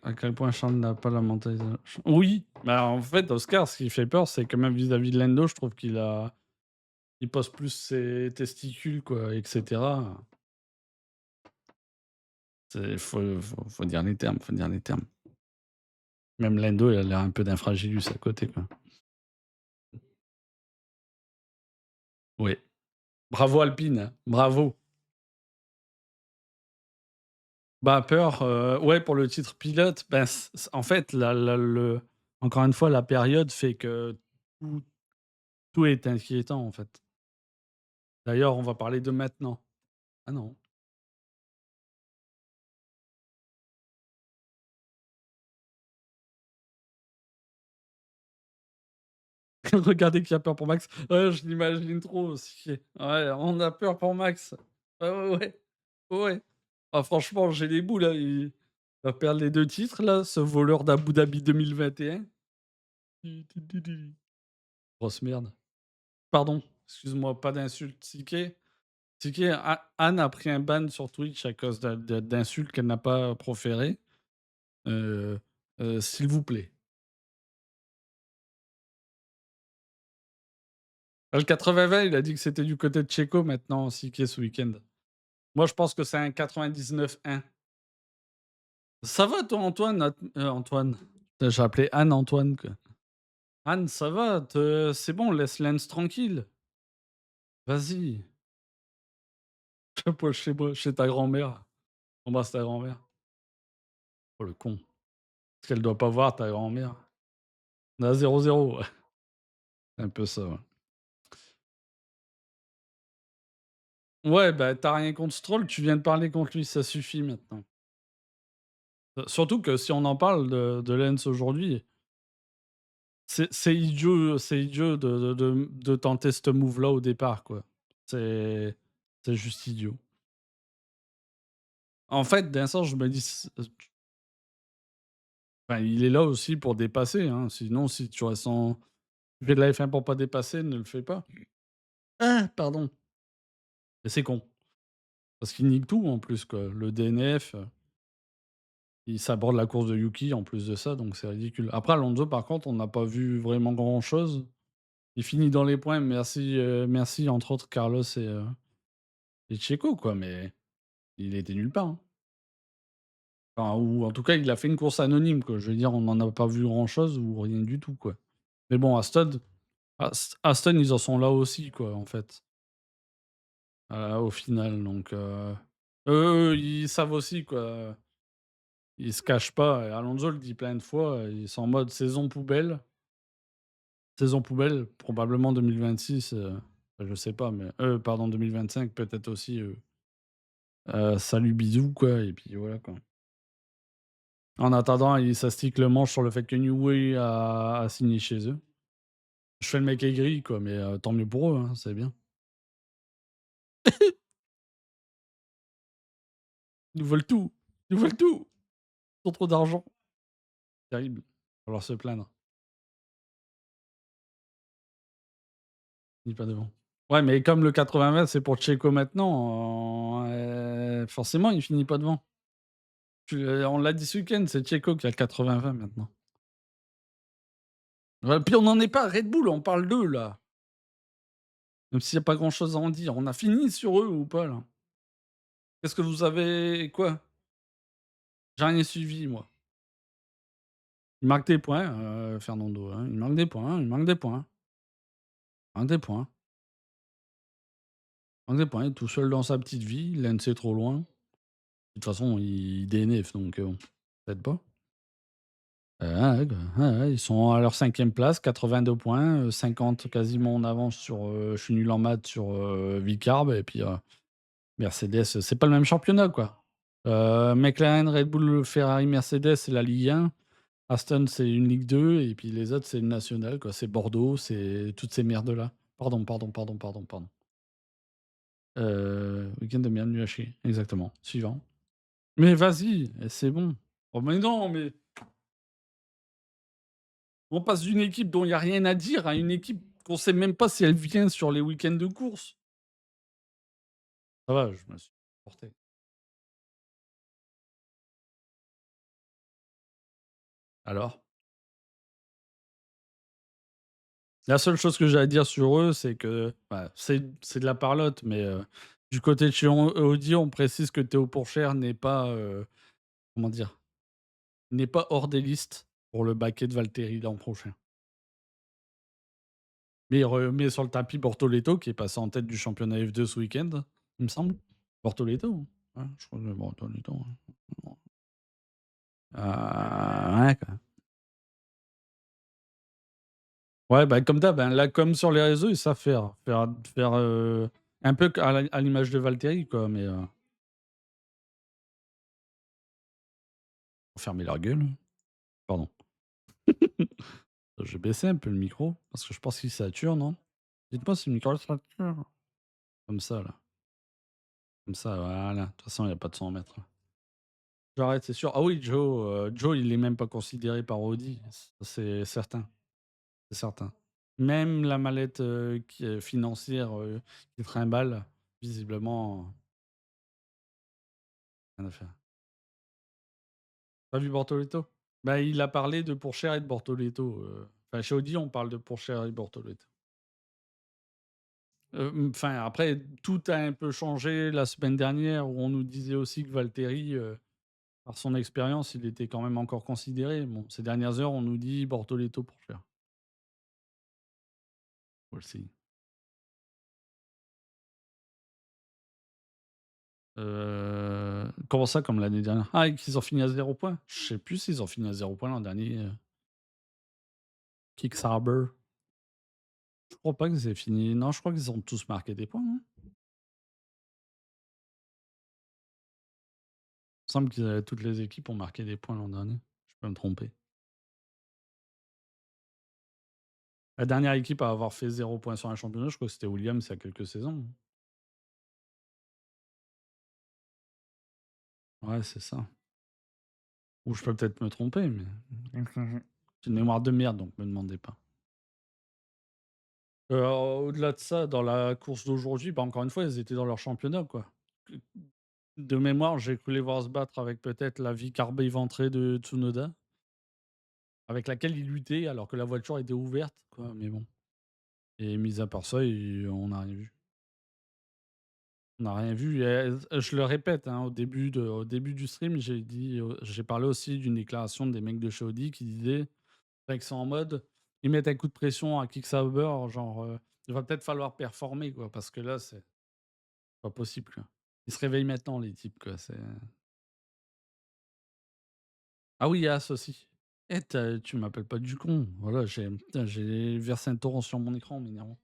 À quel point Charles n'a pas la mentalité oui, bah, en fait Oscar ce qui fait peur c'est que même vis-à-vis de Lando je trouve il pose plus ses testicules quoi et cetera. C'est faut dire les termes, faut dire les termes. Même Lando, il a l'air un peu d'un fragilus à côté, quoi. Oui. Bravo Alpine, hein, bravo. Bah, peur, ouais, pour le titre pilote, ben, en fait, encore une fois, la période fait que tout tout est inquiétant, en fait. D'ailleurs, on va parler de maintenant. Ah non. Regardez qui a peur pour Max. Ouais, je l'imagine trop aussi. Ouais, on a peur pour Max. Ouais, ouais, ouais. Ouais. Ah franchement, j'ai les boules là, il va perdre les 2 titres là, ce voleur d'Abu Dhabi 2021. Ti ti ti ti. Grosse merde. Pardon, excuse-moi, pas d'insultes. Ticket, Anne a pris un ban sur Twitch à cause d'insultes qu'elle n'a pas proférées. Heu s'il vous plaît. Ah, le 80-20, il a dit que c'était du côté de Checo maintenant, Ticket ce week-end. Moi, je pense que c'est un 99-1. Ça va toi Antoine? Antoine, j'ai appelé Anne Antoine, quoi. Anne, ça va? C'est bon, laisse Lance tranquille. Vas-y. Chapeau chez moi, chez ta grand-mère. Embrasse ta grand-mère. Oh le con. Parce qu'elle doit pas voir ta grand-mère. On est à 0-0, ouais. C'est un peu ça, ouais. Ouais, bah, tu rien contre Stroll, tu viens de parler contre lui, ça suffit maintenant. Surtout que si on en parle de Lens aujourd'hui, c'est idiot de tenter ce move-là au départ, quoi. C'est c'est juste idiot. En fait, d'un sens, je me dis enfin, il est là aussi pour dépasser, hein, sinon si tu ressens tu fais de la F1 pour pas dépasser, ne le fais pas. Ah! Pardon. Et c'est con, parce qu'il nique tout en plus, quoi. Le DNF, il saborde la course de Yuki en plus de ça, donc c'est ridicule. Après Alonso, par contre, on n'a pas vu vraiment grand-chose. Il finit dans les points, merci entre autres Carlos et Checo, quoi, mais il était nulle part, hein. Enfin, ou en tout cas, il a fait une course anonyme, quoi. Je veux dire, on n'en a pas vu grand-chose ou rien du tout, quoi. Mais bon, Aston, ils en sont là aussi, quoi, en fait, au final, donc ils savent aussi, quoi. Ils se cachent pas et Alonso le dit plein de fois, ils sont en mode saison poubelle, probablement 2026, je sais pas, mais pardon, 2025 peut-être aussi, salut bisous, quoi, et puis voilà, quoi. En attendant, ils s'astiquent le manche sur le fait que New Way a signé chez eux. Je fais le mec aigri, quoi, mais tant mieux pour eux, hein, c'est bien. Ils nous veulent tout, ils nous veulent tout! Ils ont trop d'argent. Terrible. Va falloir se plaindre. Ni pas devant. Ouais, mais comme le 80 c'est pour Checo maintenant, forcément, il finit pas devant. On l'a dit ce week-end, c'est Checo qui a le 80 maintenant. Ouais, puis on n'en est pas à Red Bull, on parle d'eux, là. Même s'il y a pas grand-chose à en dire. On a fini sur eux ou pas, là? Qu'est-ce que vous avez quoi? J'ai rien suivi, moi. Il marque des points, Fernando, hein. Il marque des points, il marque des points, il marque des points, il marque des points. Il est tout seul dans sa petite vie, Lens est trop loin. De toute façon, il DNF, donc bon, peut-être pas. Ouais, quoi. Ouais, ouais, ils sont à leur 5e place, 82 points, 50 quasiment en avance sur, je suis nul en maths, sur, Vicarb et puis, Mercedes, c'est pas le même championnat, quoi. McLaren, Red Bull, Ferrari, Mercedes, c'est la Ligue 1. Aston, c'est une Ligue 2 et puis les autres, c'est une nationale, quoi. C'est Bordeaux, c'est toutes ces merdes-là. Pardon, pardon, pardon, pardon, pardon. Week-end de merde nul à chier. Exactement. Suivant. Mais vas-y, c'est bon. Oh mais non, mais on passe d'une équipe dont il y a rien à dire à une équipe qu'on sait même pas si elle vient sur les week-ends de course. Ça va, je me suis porté. Alors? La seule chose que j'ai à dire sur eux, c'est que, bah, c'est de la parlotte, mais du côté de chez Audi, on précise que Théo Pourchaire n'est pas, comment dire? N'est pas hors des listes pour le baquet de Valtteri l'an prochain. Mais il remet sur le tapis Bortoleto qui est passé en tête du championnat F2 ce week-end, il me semble. Bortoleto, hein? Ouais, je crois que Bortoleto, ouais. Ouais, quoi. Ouais, bah, comme d'hab, hein, là, comme sur les réseaux, ils savent faire, un peu à l'image de Valtteri, quoi, mais fermer leur gueule. Pardon. Je vais baisser un peu le micro parce que je pense qu'il sature, non? Dites-moi si le micro sature. Comme ça, là. Comme ça, voilà. De toute façon, il y a pas de son à mettre. J'arrête, c'est sûr. Ah oui, Joe, il est même pas considéré par Audi, c'est certain, c'est certain. Même la mallette, qui est financière, qu'il trimballe, visiblement, rien à faire. Tu as vu Bortoleto? Bah, il a parlé de Pourchaire et de Bortoleto, enfin, chez Audi, on parle de Pourchaire et Bortoleto. Enfin, après, tout a un peu changé la semaine dernière où on nous disait aussi que Valtteri, par son expérience, il était quand même encore considéré. Bon, ces dernières heures, on nous dit Bortoleto Pourchaire. We'll see. Comment ça, comme l'année dernière? Ah, et qu'ils ont fini à 0 points? Je sais plus s'ils ont fini à 0 points l'an dernier, Kickstarter. Je crois pas qu'ils aient fini non, je crois qu'ils ont tous marqué des points, non? Il me semble qu'ils avaient toutes les équipes ont marqué des points l'an dernier. Je peux me tromper. La dernière équipe à avoir fait 0 points sur un championnat, je crois que c'était Williams il y a quelques saisons. Ouais, c'est ça. Ou je peux peut-être me tromper, mais j'ai une mémoire de merde, donc me demandez pas. Au-delà de ça, dans la course d'aujourd'hui, bah, encore une fois, ils étaient dans leur championnat, quoi. Que de mémoire, j'ai cru les voir se battre avec peut-être la vie carbée-éventrée de Tsunoda, avec laquelle ils luttaient alors que la voiture était ouverte, quoi, mais bon. Et mis à part ça, on n'a rien vu. On n'a rien vu et je le répète, hein, au début du stream, j'ai parlé aussi d'une déclaration des mecs de chez Audi qui disaient qu'ils sont en mode, ils mettent un coup de pression à Kick Sauber, genre, il va peut-être falloir performer, quoi, parce que là, c'est pas possible, quoi. Ils se réveillent maintenant les types, quoi, c'est ah oui, As aussi. Eh tu m'appelles pas du con. Voilà, putain, j'ai versé un torrent sur mon écran, m'énervant.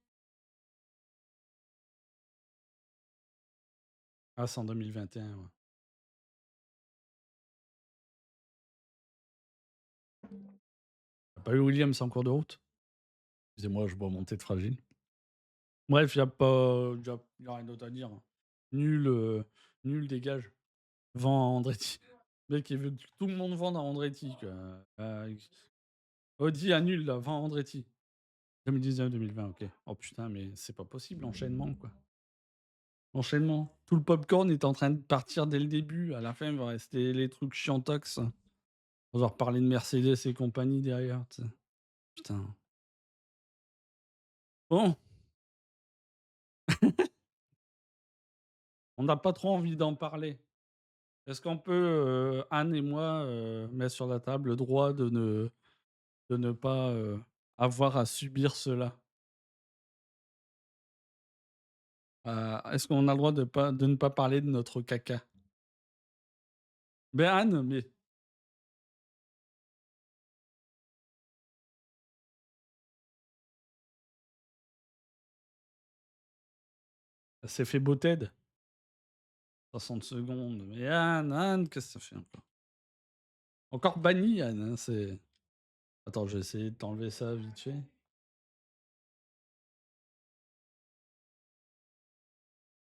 As en 2021, ouais. Tu pas eu Williams en cours de route? Excusez-moi, je bois mon thé de fragile. Bref, y a rien d'autre à dire, hein. Nul, nul, dégage. Vends à Andretti. Le mec, il veut que tout le monde vende à Andretti, quoi. Audi annule là, vends à Andretti. 2019-2020, OK. Oh putain, mais c'est pas possible l'enchaînement, quoi. L'enchaînement. Tout le popcorn est en train de partir dès le début. À la fin, il va rester les trucs chiantox. On va reparler de Mercedes et compagnie derrière, tu sais. Putain. Bon, on n'a pas trop envie d'en parler. Est-ce qu'on peut, Anne et moi, mettre sur la table le droit de ne pas, avoir à subir cela? Est-ce qu'on a le droit de ne pas parler de notre caca? Ben Anne, mais elle s'est fait botted. 60 secondes. Mais Anne, qu'est-ce que ça fait encore? Encore banni Anne, hein, c'est attends, je vais essayer de t'enlever ça vite fait.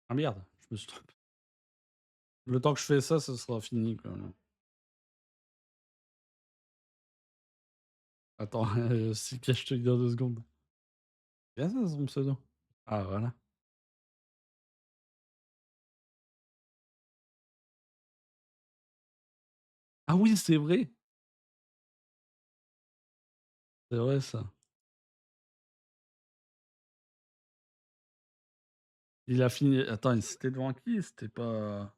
Ah merde, je me suis trompé. Le temps que je fais ça, ce sera fini, quoi. Attends, c'est que je te dis dans 2 secondes. Bien ça son pseudo. Ah voilà. Ah oui, c'est vrai ça. Il a fini attends, c'était devant qui? C'était pas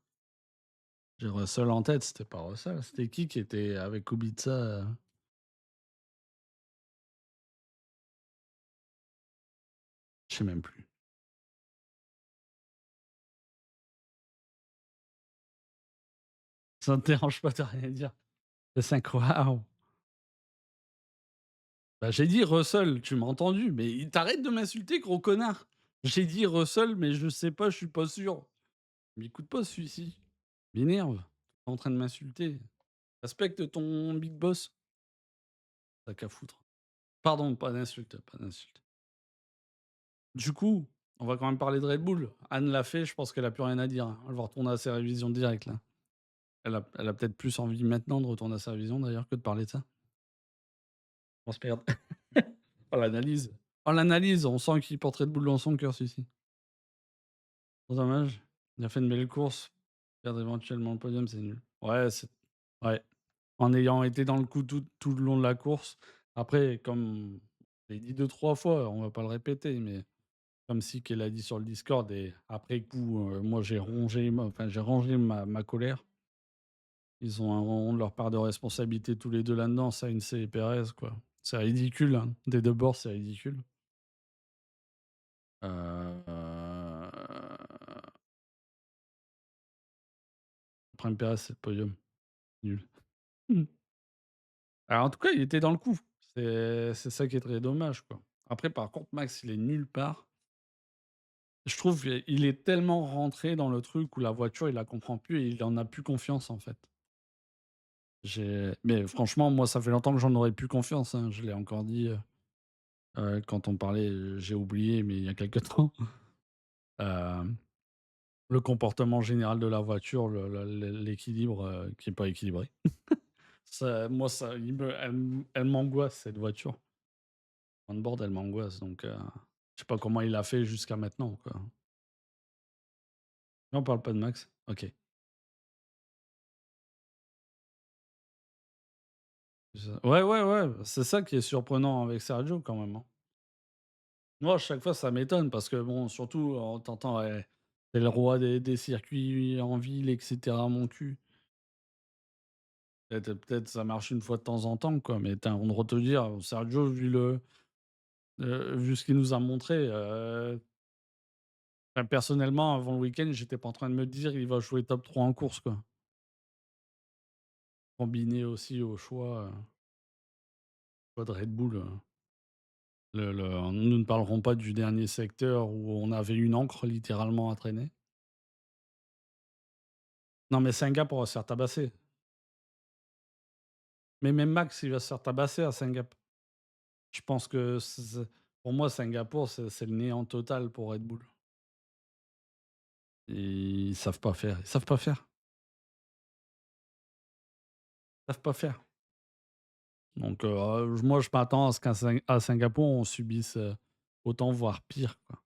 j'ai Russell en tête, c'était pas Russell, c'était qui était avec Kubica, Je sais même plus. Ça te dérange pas de rien dire? C'est 5 waouh! Bah, j'ai dit Russell, tu m'as entendu, mais t'arrêtes de m'insulter, gros connard! J'ai dit Russell, mais je sais pas, je suis pas sûr. Il m'écoute pas celui-ci. Il m'énerve. Tu en train de m'insulter. Respecte ton big boss. T'as qu'à foutre. Pardon, pas d'insulte, pas d'insulte. Du coup, on va quand même parler de Red Bull. Anne l'a fait, je pense qu'elle a plus rien à dire, hein. Elle va retourner à ses révisions directes là. Elle a peut-être plus envie maintenant de retourner à sa révision d'ailleurs que de parler de ça. On se perd. Oh l'analyse. Oh l'analyse, on sent qu'il porte Red Bull dans son cœur celui-ci. Trop dommage. Il a fait une belle course. Perdre éventuellement le podium, c'est nul. Ouais, c'est ouais. En ayant été dans le coup tout le long de la course. Après, comme je l'ai dit 2-3 fois, on va pas le répéter, mais comme Sick l'a dit sur le Discord et après coup, moi j'ai rangé ma colère. Ont leur part de responsabilité tous les 2 là-dedans, Sainz et Perez, quoi. C'est ridicule, hein. Des 2 bords, c'est ridicule. Heu Prime Perez, c'est le podium. Nul. Mmh. Alors, en tout cas, il était dans le coup. C'est ça qui est très dommage, quoi. Après, par contre, Max, il est nulle part. Je trouve qu'il est tellement rentré dans le truc où la voiture, il la comprend plus et il en a plus confiance, en fait. Mais franchement, moi, ça fait longtemps que j'en aurais plus confiance, hein. Je l'ai encore dit, quand on parlait, j'ai oublié, mais il y a quelque temps. Hem, le comportement général de la voiture, l'équilibre, qui est pas équilibré. Ça, moi, ça il me elle m'angoisse cette voiture. On-board, elle m'angoisse donc je sais pas comment il a fait jusqu'à maintenant, quoi. Non, on parle pas de Max? OK. Ouais, ouais, ouais, c'est ça qui est surprenant avec Sergio quand même, hein. Moi, à chaque fois, ça m'étonne parce que bon, surtout, on t'entend: «Ouais, c'est le roi des circuits en ville et cetera, mon cul». Peut-être ça marche une fois de temps en temps, quoi, mais tu on devrait te dire, Sergio, vu ce qu'il nous a montré, enfin, personnellement, avant le week-end, j'étais pas en train de me dire: «Il va jouer top 3 en course», quoi. Combiné aussi au choix de Red Bull, nous ne parlerons pas du dernier secteur où on avait une encre littéralement à traîner. Non, mais Singapour, on va se faire tabasser. Mais même Max, il va se faire tabasser à Singapour. Je pense que pour moi, Singapour, c'est le néant total pour Red Bull. Ils savent pas faire, ils savent pas faire, ils savent pas faire. Donc moi, je m'attends à ce qu'à Singapour, on subisse, autant, voire pire, quoi.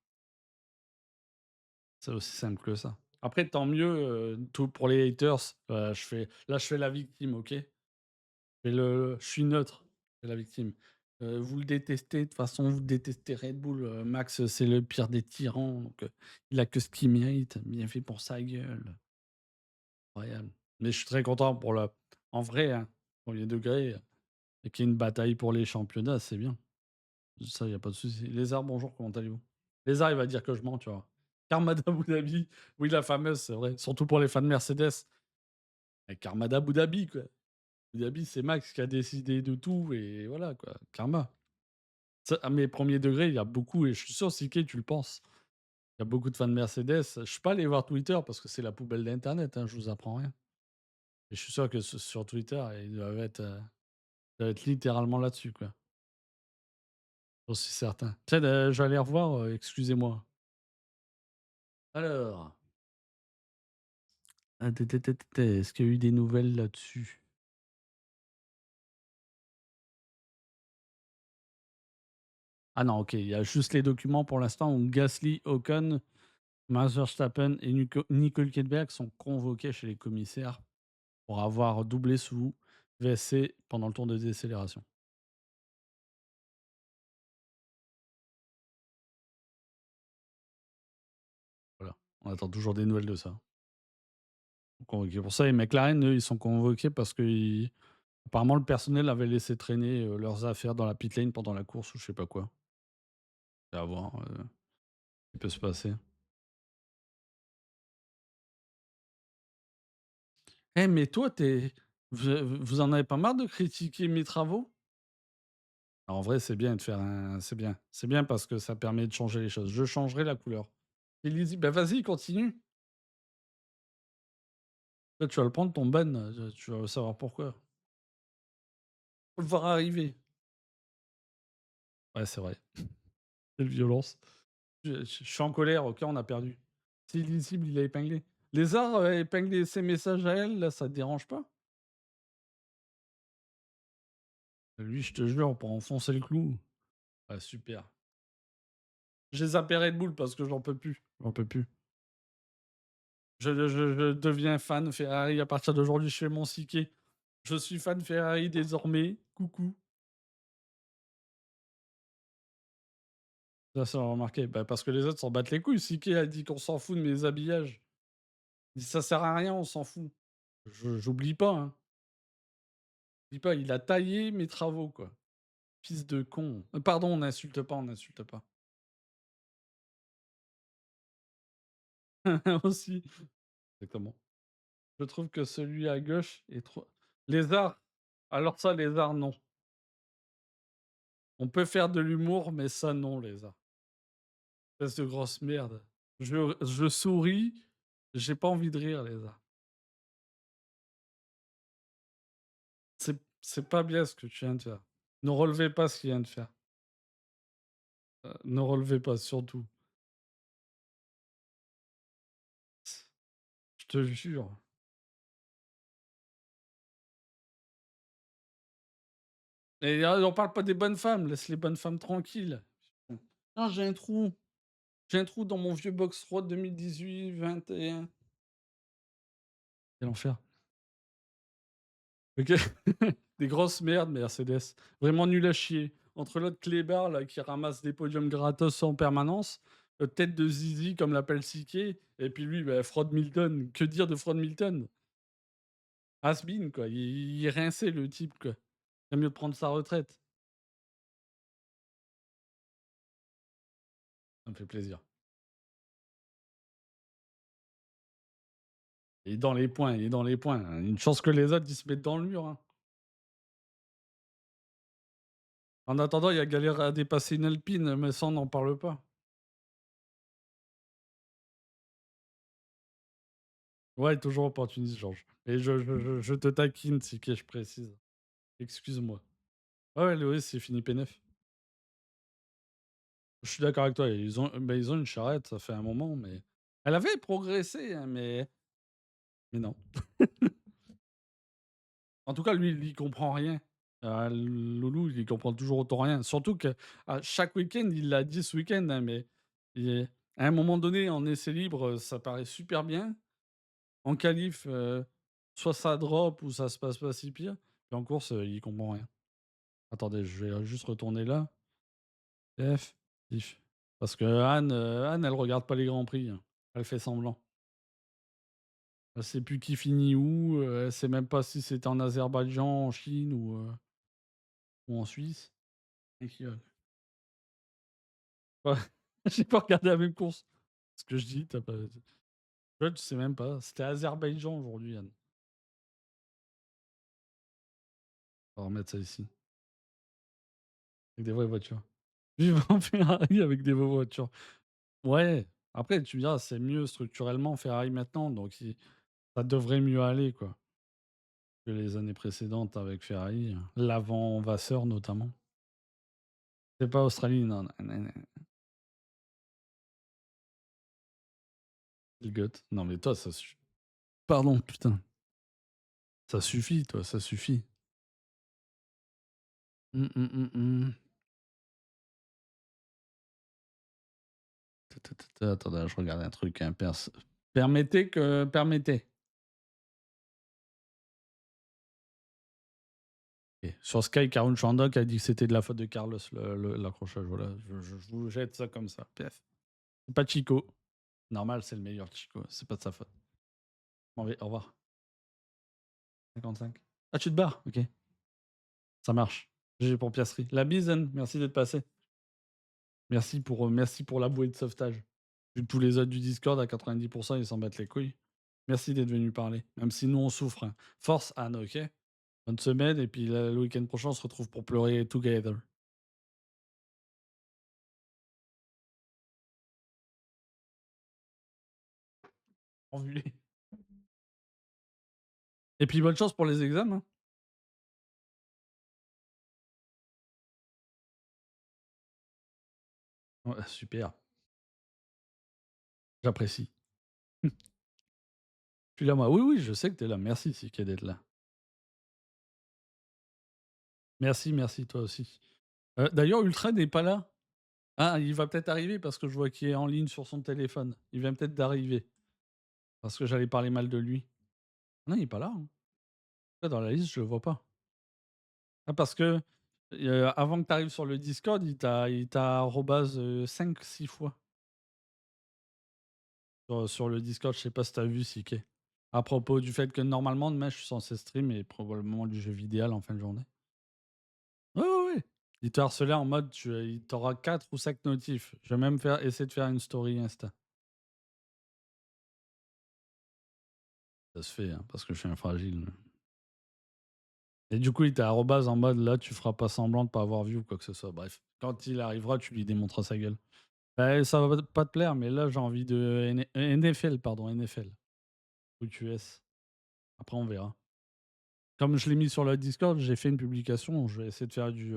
C'est aussi simple que ça. Après, tant mieux, tout pour les haters, je fais la victime, OK? Je suis neutre, je fais la victime. Vous le détestez, de toute façon, vous détestez Red Bull, Max, c'est le pire des tyrans, donc il a que ce qu'il mérite, bien fait pour sa gueule. Incroyable. Mais je suis très content pour le en vrai, hein, 1er degré, et qu'il y ait une bataille pour les championnats, c'est bien. Ça, il y a pas de souci. Lézard, bonjour, comment allez-vous? Lézard, il va dire que je mens, tu vois? Karma d'Abu Dhabi, oui, la fameuse, c'est vrai, surtout pour les fans de Mercedes. Karma d'Abu Dhabi, quoi. Abu Dhabi, c'est Max qui a décidé de tout et voilà, quoi, karma. Ça, à mes 1 degrés, il y a beaucoup et je suis sûr, Siké, tu le penses. Il y a beaucoup de fans de Mercedes. Je suis pas allé voir Twitter parce que c'est la poubelle d'internet, hein, je vous apprends rien. Et je suis sûr que sur Twitter, ils doivent être littéralement là-dessus, quoi. J'en suis certain. Tiens, je vais aller revoir, excusez-moi. Alors, est-ce qu'il y a eu des nouvelles là-dessus? Ah non, OK, il y a juste les documents pour l'instant où Gasly, Ocon, Max Verstappen et Nico Hülkenberg sont convoqués chez les commissaires pour avoir doublé sous VSC pendant le tour de décélération. Voilà, on attend toujours des nouvelles de ça. Convoqués pour ça et McLaren, eux, ils sont convoqués parce que apparemment le personnel avait laissé traîner, leurs affaires dans la pit lane pendant la course ou je sais pas quoi. C'est à voir, ce qui peut se passer. Eh mais toi, vous en avez pas marre de critiquer mes travaux? En vrai, c'est bien de faire un c'est bien. C'est bien parce que ça permet de changer les choses. Je changerai la couleur. C'est lisible. Bah, vas-y, continue. Là, tu vas le prendre ton ban, tu vas savoir pourquoi. Faut le voir arriver. Ouais, c'est vrai. Quelle violence. Je suis en colère, OK, on a perdu. C'est illisible, il a épinglé. Lézard a épinglé ses messages à elle, là, ça te dérange pas? Lui, je te jure, pour enfoncer le clou. Ouais, super. J'ai zappé Red Bull parce que j'en peux plus. J'en peux plus. Je deviens fan Ferrari à partir d'aujourd'hui, je fais mon ticket. Je suis fan Ferrari désormais. Coucou. Ça va remarqué. Bah, parce que les autres s'en battent les couilles. Siké a dit qu'on s'en fout de mes habillages. Il dit: «Ça sert à rien, on s'en fout». J'oublie pas, hein. J'oublie pas, il a taillé mes travaux, quoi. Fils de con. Pardon, on n'insulte pas, on n'insulte pas. Aussi. Exactement. Je trouve que celui à gauche est trop lézard, alors ça, lézard, non. On peut faire de l'humour, mais ça, non, lézard. Espèce de grosse merde. Je souris, j'ai pas envie de rire, lézard. C'est pas bien ce que tu viens de faire. Ne relevez pas ce qu'il vient de faire. Ne relevez pas, surtout. Je te jure. Et on parle pas des bonnes femmes, laisse les bonnes femmes tranquilles. Non, j'ai un trou. J'ai un trou dans mon vieux box 3 2018-21. Quel enfer. OK. Des grosses merdes, Mercedes. Vraiment nul à chier. Entre l'autre clébard là qui ramasse des podiums gratos en permanence, tête de zizi comme l'appelle Siké, et puis lui, bah, Fraud Milton. Que dire de Fraud Milton? Has-been quoi, il est rincé le type quoi. Il mieux de prendre sa retraite. Ça me fait plaisir. Il est dans les points, il est dans les points. Une chance que les autres, ils se mettent dans le mur, hein. En attendant, il y a galère à dépasser une alpine, mais ça, on n'en parle pas. Ouais, toujours opportuniste, Georges. Et je te taquine, si que je précise. Excuse-moi. Ouais, ouais, Loris, c'est fini P9. Je suis d'accord avec toi, ils ont une charrette, ça fait un moment, mais elle avait progressé, hein, mais non. En tout cas, lui, il y comprend rien. Loulou, il y comprend toujours autant rien. Surtout que à chaque week-end, il l'a dit ce week-end, hein, mais à un moment donné, en essai libre, ça paraît super bien. En qualif, soit ça drop ou ça se passe pas si pire. Puis en course, il comprend rien. Attendez, je vais juste retourner là. F, diff. Parce que Anne, elle regarde pas les grands prix, hein. Elle fait semblant. Elle sait plus qui finit où, elle sait même pas si c'était en Azerbaïdjan, en Chine ou en Suisse. Et qui, ouais, j'ai pas regardé la même course. Ce que je dis, tu pas tu sais même pas. C'était Azerbaïdjan aujourd'hui, Anne. On va remettre ça ici. Avec des vraies voitures. Vivre en Ferrari avec des vraies voitures. Ouais, après tu me diras, c'est mieux structurellement Ferrari maintenant, donc ça devrait mieux aller, quoi, que les années précédentes avec Ferrari, l'avant Vasseur notamment. C'est pas Australie, non, non. Le GOAT. Non mais toi, pardon, putain. Ça suffit, toi, ça suffit. Mmh. Attendez, je regarde un truc, hein, permettez. OK. Sur Sky, Karun Chandok a dit que c'était de la faute de Carlos, l'accrochage, voilà. Je vous jette ça comme ça, PF. C'est pas Chico. Normal, c'est le meilleur Chico, c'est pas de sa faute. M'en vais, au revoir. 55. Ah, tu te barres? OK, ça marche. GG pour Piastri. La bise, Anne, merci d'être passé. Merci pour la bouée de sauvetage. Vu que tous les autres du Discord, à 90 ils s'en battent les couilles. Merci d'être venu parler, même si nous, on souffre, hein. Force, Anne, OK? Bonne semaine et puis le week-end prochain, on se retrouve pour pleurer together. Enculé. Et puis bonne chance pour les examens. Ouais, super, j'apprécie. Tu es là, moi. Oui, oui, je sais que tu es là. Merci, Sika, d'être là. Merci, merci, toi aussi. D'ailleurs, Ultra n'est pas là. Ah, il va peut-être arriver parce que je vois qu'il est en ligne sur son téléphone. Il vient peut-être d'arriver parce que j'allais parler mal de lui. Non, il est pas là, hein. Là, dans la liste, je le vois pas. Ah, parce que, avant que tu arrives sur le Discord, il t'a arrobase, 5-6 fois sur le Discord. Je sais pas si tu as vu, Siké. À propos du fait que normalement, demain, je suis censé stream et probablement du jeu vidéo en fin de journée. Ouais, ouais, ouais. Il te harcelait en mode, il t'aura 4 ou 5 notifs. Je vais même essayer de faire une story Insta. Ça se fait, hein, parce que je suis un fragile. Et du coup, il était arrobase en mode là, tu feras pas semblant de pas avoir vu ou quoi que ce soit. Bref, quand il arrivera, tu lui démontreras sa gueule. Bah, ça va pas te plaire, mais là, j'ai envie de NFL, pardon, NFL. Foot US. Après, on verra. Comme je l'ai mis sur le Discord, j'ai fait une publication. Je vais essayer de faire du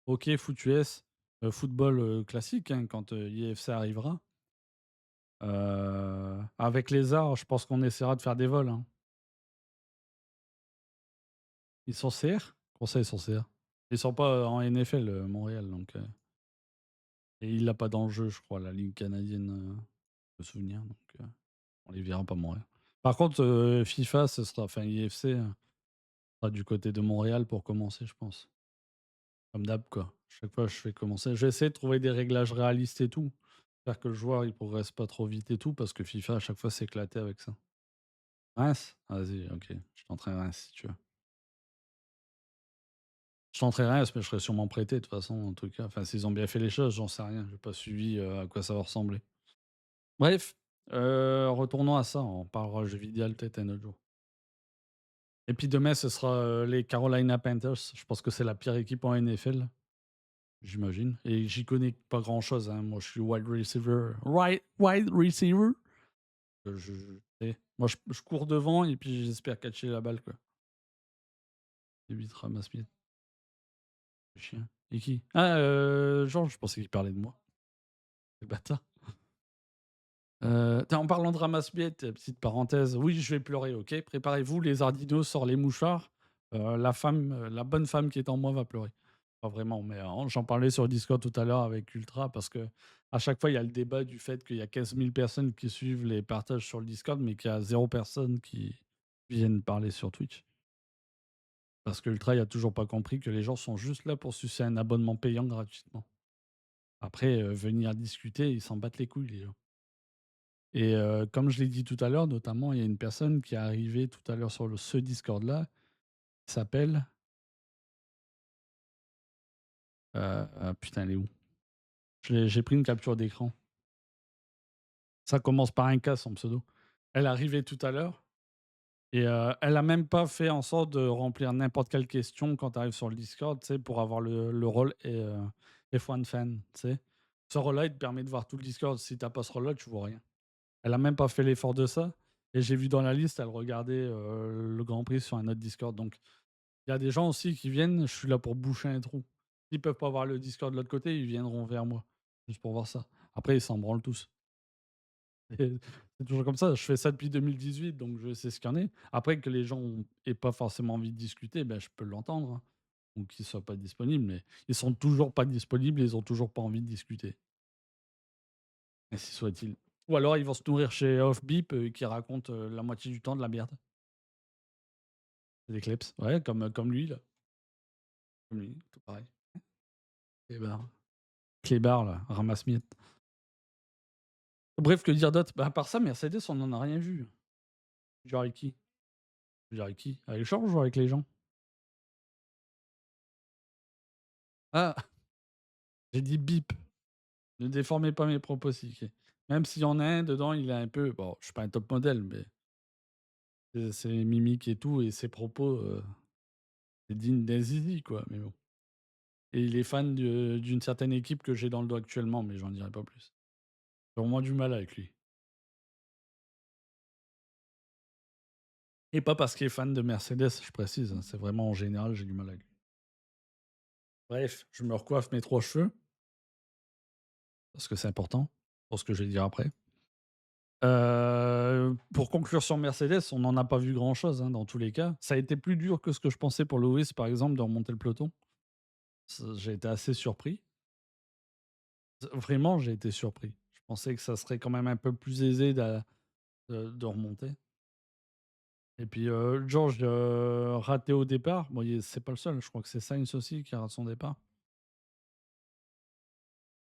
hockey, foot US, football classique hein, quand IFC arrivera. Avec les arts, je pense qu'on essaiera de faire des vols. Hein. Ils sont CR? Comment ça, ils sont CR? Ils sont pas en NFL, Montréal. Donc, et il l'a pas dans le jeu, je crois, la Ligue canadienne, de souvenir. Donc, on les verra pas Montréal. Par contre, FIFA, ce sera, enfin IFC, sera du côté de Montréal pour commencer, je pense. Comme d'hab, quoi. Chaque fois, je fais commencer. Je vais essayer de trouver des réglages réalistes et tout. Faire que le joueur, il progresse pas trop vite et tout, parce que FIFA, à chaque fois, c'est éclaté avec ça. Reims? Vas-y, ok. Je tenterai Reims si tu veux. Je tenterai Reims, mais je serai sûrement prêté, de toute façon, en tout cas. Enfin, s'ils ont bien fait les choses, j'en sais rien. J'ai pas suivi à quoi ça va ressembler. Bref, retournons à ça. On parlera jeux vidéo peut-être un autre jour. Et puis demain, ce sera les Carolina Panthers. Je pense que c'est la pire équipe en NFL. J'imagine. Et j'y connais pas grand-chose, hein. Moi, je suis wide receiver. Wide receiver. Moi, je cours devant et puis j'espère catcher la balle, quoi. Et vite ramasse-miettes. Le chien. Et qui? Ah, Georges, je pensais qu'il parlait de moi. Le bâtard. Tiens, en parlant de ramasse-miettes, petite parenthèse. Oui, je vais pleurer, ok? Préparez-vous, les Ardinos, sort les mouchoirs. La bonne femme qui est en moi va pleurer. Pas vraiment, mais j'en parlais sur Discord tout à l'heure avec Ultra parce que à chaque fois, il y a le débat du fait qu'il y a 15 000 personnes qui suivent les partages sur le Discord, mais qu'il y a 0 personne qui viennent parler sur Twitch. Parce que Ultra, il a toujours pas compris que les gens sont juste là pour sucer un abonnement payant gratuitement. Après, venir discuter, ils s'en battent les couilles, les gens. Et comme je l'ai dit tout à l'heure, notamment, il y a une personne qui est arrivée tout à l'heure sur ce Discord-là, qui s'appelle... putain, elle est où? J'ai pris une capture d'écran. Ça commence par un K, son pseudo. Elle est arrivée tout à l'heure et elle a même pas fait en sorte de remplir n'importe quelle question quand tu arrives sur le Discord, tu sais, pour avoir le rôle et F1 fan, tu sais. Ce rôle-là, il te permet de voir tout le Discord. Si tu pas ce rôle-là, tu vois rien. Elle a même pas fait l'effort de ça et j'ai vu dans la liste, elle regardait, le Grand Prix sur un autre Discord. Donc il y a des gens aussi qui viennent, je suis là pour boucher un trou. S'ils peuvent pas voir le Discord de l'autre côté, ils viendront vers moi, juste pour voir ça. Après, ils s'en branlent tous. Et c'est toujours comme ça. Je fais ça depuis 2018, donc je sais ce qu'il y en est. Après, que les gens aient pas forcément envie de discuter, ben, je peux l'entendre. Hein. Ou qu'ils soient pas disponibles, mais ils sont toujours pas disponibles, ils ont toujours pas envie de discuter. Ainsi soit-il. Ou alors ils vont se nourrir chez Offbeep qui raconte la moitié du temps de la merde. C'est des kleps. Ouais, comme lui, là. Comme lui, tout pareil. Clébard. Clébard, là, ramasse-miettes. Bref, que dire d'autre? Bah, à part ça, Mercedes, on n'en a rien vu. Genre avec qui? Genre avec qui? Avec Georges ou avec les gens? Ah, j'ai dit bip. Ne déformez pas mes propos, si. Même s'il y en a un dedans, il est un peu. Bon, je suis pas un top modèle, mais ses mimiques et tout, et ses propos, c'est digne d'un zizi, quoi. Mais bon. Et il est fan d'une certaine équipe que j'ai dans le dos actuellement, mais j'en dirai pas plus. J'ai vraiment du mal avec lui. Et pas parce qu'il est fan de Mercedes, je précise. Hein, c'est vraiment en général, j'ai du mal avec lui. Bref, je me recoiffe mes 3 cheveux, parce que c'est important, pour ce que je vais dire après. Pour conclure sur Mercedes, on n'en a pas vu grand-chose, hein, dans tous les cas. Ça a été plus dur que ce que je pensais pour Lewis, par exemple, de remonter le peloton. J'ai été assez surpris. Vraiment, j'ai été surpris. Je pensais que ça serait quand même un peu plus aisé de remonter. Et puis, George, raté au départ. Bon, c'est pas le seul. Je crois que c'est Sainz aussi qui rate son départ.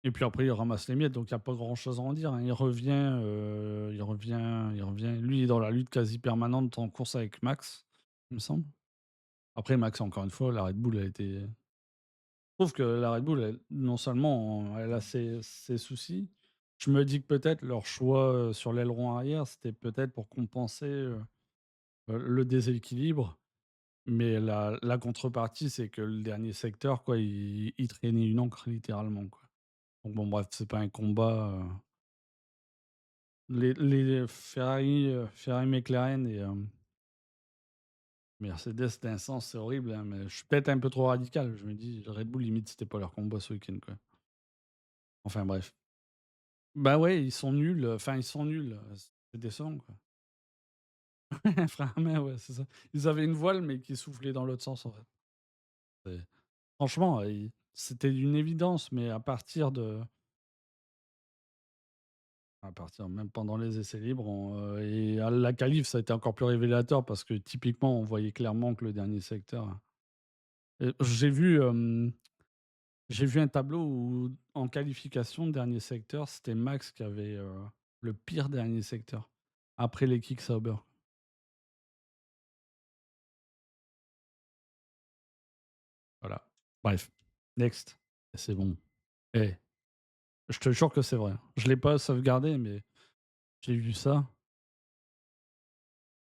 Et puis après, il ramasse les miettes, donc il y a pas grand-chose à en dire, hein. Il revient. Lui, il est dans la lutte quasi permanente en course avec Max, il me semble. Après, Max, encore une fois, la Red Bull a été. Je trouve que la Red Bull, non seulement elle a ses soucis, je me dis que peut-être leur choix sur l'aileron arrière, c'était peut-être pour compenser. le déséquilibre, mais la contrepartie, c'est que le dernier secteur, quoi, il traînait une encre littéralement, quoi. Donc bon, bref, c'est pas un combat, les Ferrari, McLaren et Mercedes d'un sens, c'est horrible, hein, mais je suis peut-être un peu trop radical. Je me dis: «Red Bull, limite, c'était pas leur combat ce week-end, quoi». Enfin bref. Bah ouais, ils sont nuls, enfin ils sont nuls, c'est décevant, quoi. Un frein à main, ouais, c'est ça. Ils avaient une voile, mais qui soufflait dans l'autre sens, en fait. C'est franchement, c'était une évidence, mais à partir même pendant les essais libres, et à la qualif, ça a été encore plus révélateur parce que typiquement, on voyait clairement que le dernier secteur, j'ai vu un tableau où en qualification, dernier secteur, c'était Max qui avait, le pire dernier secteur, après les Kick Sauber. Voilà. Bref, next. C'est bon. Eh, je te jure que c'est vrai. Je l'ai pas sauvegardé, mais j'ai vu ça.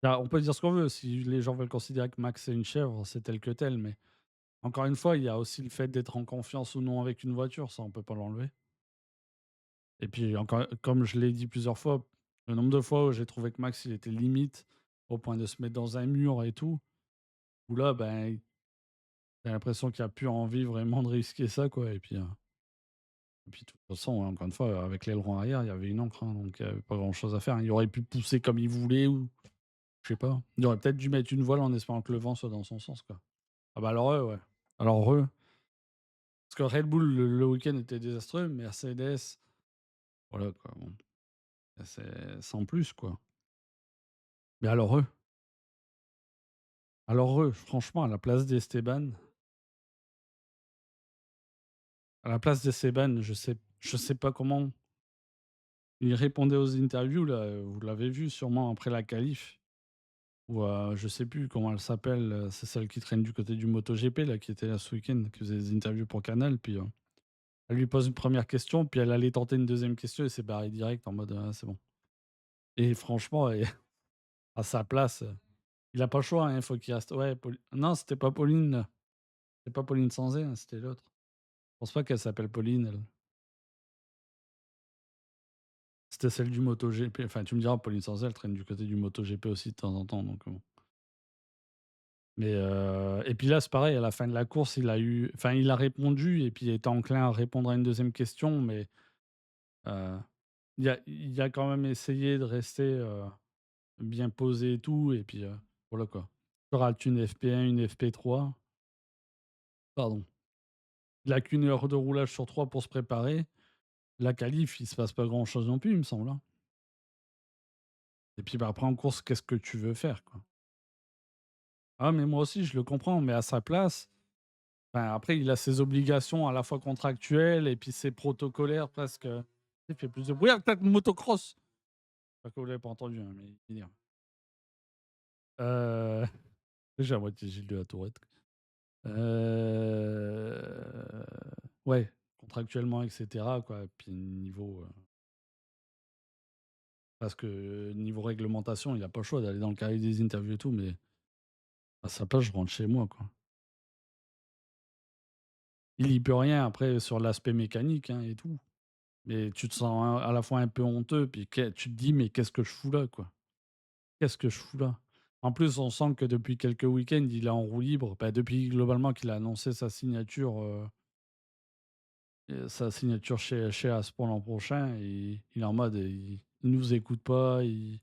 Ah, on peut dire ce qu'on veut, si les gens veulent considérer que Max est une chèvre, c'est tel que tel, mais encore une fois, il y a aussi le fait d'être en confiance ou non avec une voiture, ça on peut pas l'enlever. Et puis encore, comme je l'ai dit plusieurs fois, le nombre de fois où j'ai trouvé que Max, il était limite au point de se mettre dans un mur et tout, où là, ben, tu l'impression qu'il a plus envie vraiment de risquer ça, quoi. Et puis de toute façon, encore une fois, avec l'aileron arrière, il y avait une encre, hein, donc il y avait pas grand-chose à faire, hein. Il aurait pu pousser comme il voulait ou je sais pas. Il aurait peut-être dû mettre une voile en espérant que le vent soit dans son sens, quoi. Ah bah alors eux, ouais. Alors eux, parce que Red Bull, le week-end était désastreux, Mercedes, voilà, quoi, bon, c'est sans plus, quoi. Mais alors eux, franchement, à la place d'Esteban, je sais pas comment il répondait aux interviews là, vous l'avez vu sûrement après la qualif ou je sais plus comment elle s'appelle, c'est celle qui traîne du côté du MotoGP là, qui était là ce week-end, qui faisait des interviews pour Canal, puis, elle lui pose une première question, puis elle allait tenter une deuxième question et s'est barrée direct en mode: «Ah c'est bon». Et franchement, à sa place, il a pas le choix, hein, il faut qu'il reste, ouais, non, c'était pas Pauline Sanzé, hein, c'était l'autre. Je pense pas qu'elle s'appelle Pauline, elle. C'était celle du MotoGP. Enfin, tu me diras, Pauline Sanzé, elle traîne du côté du MotoGP aussi de temps en temps, donc bon. Mais et puis là, c'est pareil, à la fin de la course, il a répondu et puis il était enclin à répondre à une deuxième question, mais heu, il a quand même essayé de rester, bien posé et tout et puis, voilà quoi. Tu rates une FP1, une FP3, pardon. Il a qu'1 heure de roulage sur 3 pour se préparer. La qualif, il se passe pas grand chose non plus, il me semble, hein. Et puis, bah, après en course, qu'est-ce que tu veux faire, quoi? Ah mais moi aussi, je le comprends, mais à sa place, enfin, après il a ses obligations à la fois contractuelles et puis ses protocolaires presque, il fait plus de bruit: «Ah peut-être motocross!» J'espère que vous l'avez pas entendu, hein, mais délire. Heu, j'ai à moitié Gilles de la Tourette. Heu, ouais, contractuellement et cetera quoi, puis niveau, parce que niveau réglementation, il a pas le choix d'aller dans le cahier des interviews et tout, mais à sa place, je rentre chez moi, quoi. Il y peut rien après sur l'aspect mécanique, hein, et tout. Mais tu te sens à la fois un peu honteux, puis tu te dis: «Mais qu'est-ce que je fous là, quoi? Qu'est-ce que je fous là?» En plus, on sent que depuis quelques week-ends, il est en roue libre. Bah, depuis globalement qu'il a annoncé sa signature chez As pour l'an prochain, et il est en mode, il nous écoute pas, il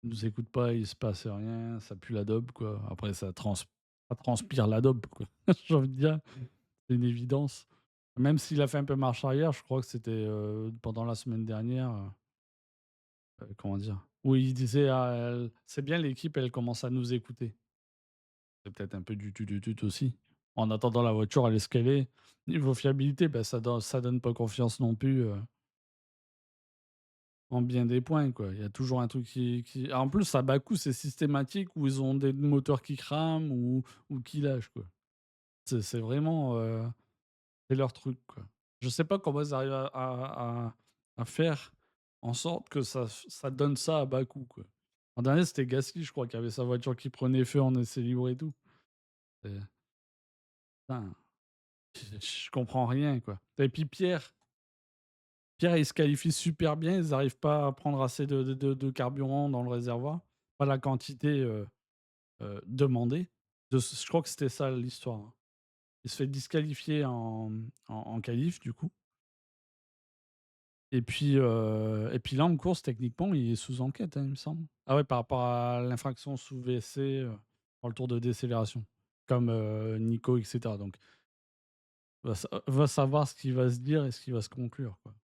nous écoute pas, il se passe rien, ça pue la daube, quoi. Après ça transpire la daube, quoi. J'ai envie de dire, c'est une évidence. Même s'il a fait un peu marche arrière, je crois que c'était, pendant la semaine dernière, comment dire? Où il disait: «Ah, c'est bien l'équipe, elle commence à nous écouter». C'est peut-être un peu du tout aussi. En attendant, la voiture, elle est ce qu'elle est. Niveau fiabilité, bah, ça donne pas confiance non plus, en bien des points, quoi. Il y a toujours un truc qui en plus, à Bakou, c'est systématique où ils ont des moteurs qui crament ou qui lâchent, quoi. C'est vraiment, c'est leur truc, quoi. Je sais pas comment ils arrivent à faire en sorte que ça donne ça à Bakou, quoi. En dernier, c'était Gasly, je crois, qui avait sa voiture qui prenait feu en essai libre et tout. C'est putain, je comprends rien, quoi. Et puis Pierre, il se qualifie super bien, ils arrivent pas à prendre assez de carburant dans le réservoir, pas la quantité, demandée. Je crois que c'était ça l'histoire, hein. Il se fait disqualifier en qualif, du coup. Et puis là, en course, techniquement, il est sous enquête, hein, il me semble. Ah ouais, par rapport à l'infraction sous WC, dans le tour de décélération, comme, Nico et cetera. Donc va savoir ce qui va se dire et ce qui va se conclure, quoi.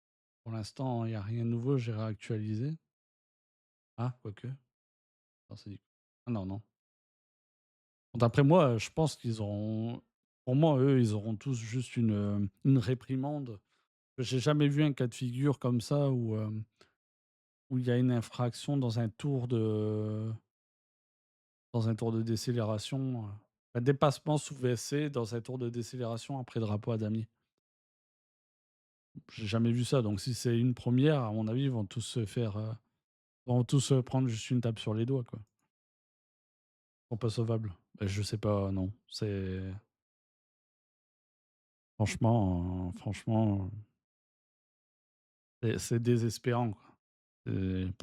Pour l'instant, il y a rien de nouveau, j'ai réactualisé. Ah, quoique. Attends, c'est dit ah non, non. D'après moi, je pense qu'ils auront pour moi, eux, ils auront tous juste une réprimande. J'ai jamais vu un cas de figure comme ça où il y a une infraction dans un tour de décélération, un dépassement sous VSC dans un tour de décélération après drapeau à damier. J'ai jamais vu ça, donc si c'est une première, à mon avis, ils vont tous se faire, vont tous se prendre juste une tape sur les doigts, quoi. Ils sont pas sauvables. Je sais pas, non. Franchement, c'est désespérant, quoi. C'est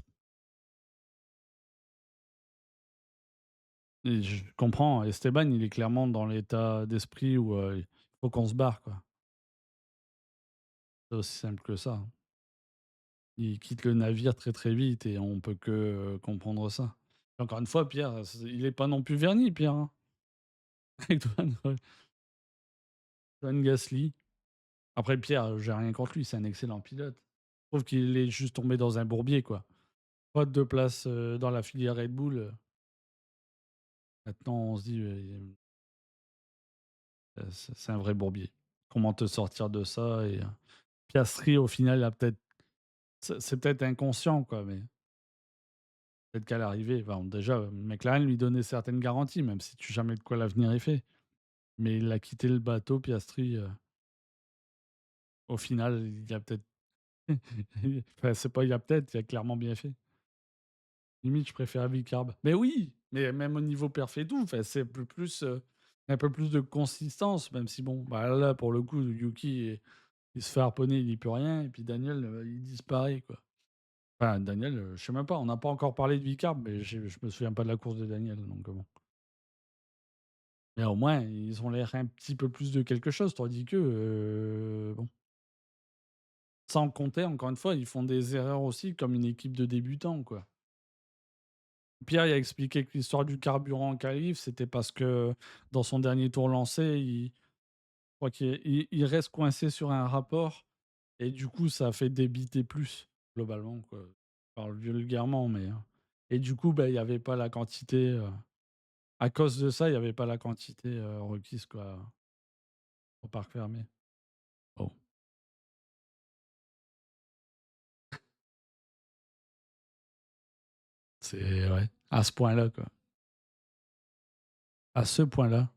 et je comprends, Esteban, il est clairement dans l'état d'esprit où, il faut qu'on se barre, quoi. C'est aussi simple que ça, hein. Il quitte le navire très, très vite et on peut que, comprendre ça. Encore une fois, Pierre, il est pas non plus verni, Pierre, hein. Avec Dwayne Gasly. Après Pierre, j'ai rien contre lui, c'est un excellent pilote. Je trouve qu'il est juste tombé dans un bourbier, quoi. Faute de place, dans la filière Red Bull, maintenant on se dit, c'est un vrai bourbier. Comment te sortir de ça et Piastri au final a peut-être c'est peut-être inconscient, quoi, mais peut-être qu'à l'arrivée, enfin, déjà, McLaren lui donnait certaines garanties, même si tu sais jamais de quoi l'avenir est fait. Mais il a quitté le bateau, Piastri, au final, il a peut-être enfin, c'est pas il a peut-être, il a clairement bien fait. Limite, je préfère Bicarb. Mais oui, mais même au niveau perf et tout, enfin, c'est un peu plus de consistance, même si bon, bah, là, pour le coup, Yuki, il se fait harponner, il n'y peut rien et puis Daniel, il disparaît, quoi. Enfin, Daniel, je sais même pas, on n'a pas encore parlé de Bicarb, mais je me souviens pas de la course de Daniel, donc bon. Mais au moins, ils ont l'air un petit peu plus de quelque chose, tandis que, bon, sans compter, encore une fois, ils font des erreurs aussi comme une équipe de débutants, quoi. Pierre, il a expliqué que l'histoire du carburant en qualif, c'était parce que dans son dernier tour lancé, je crois qu'il reste coincé sur un rapport et du coup, ça a fait débiter plus, globalement, quoi. Je parle vulgairement, mais et du coup, bah, il y avait pas la quantité, à cause de ça, il y avait pas la quantité, requise, quoi, au parc fermé. Bon, c'est ouais, à ce point-là, quoi. À ce point-là.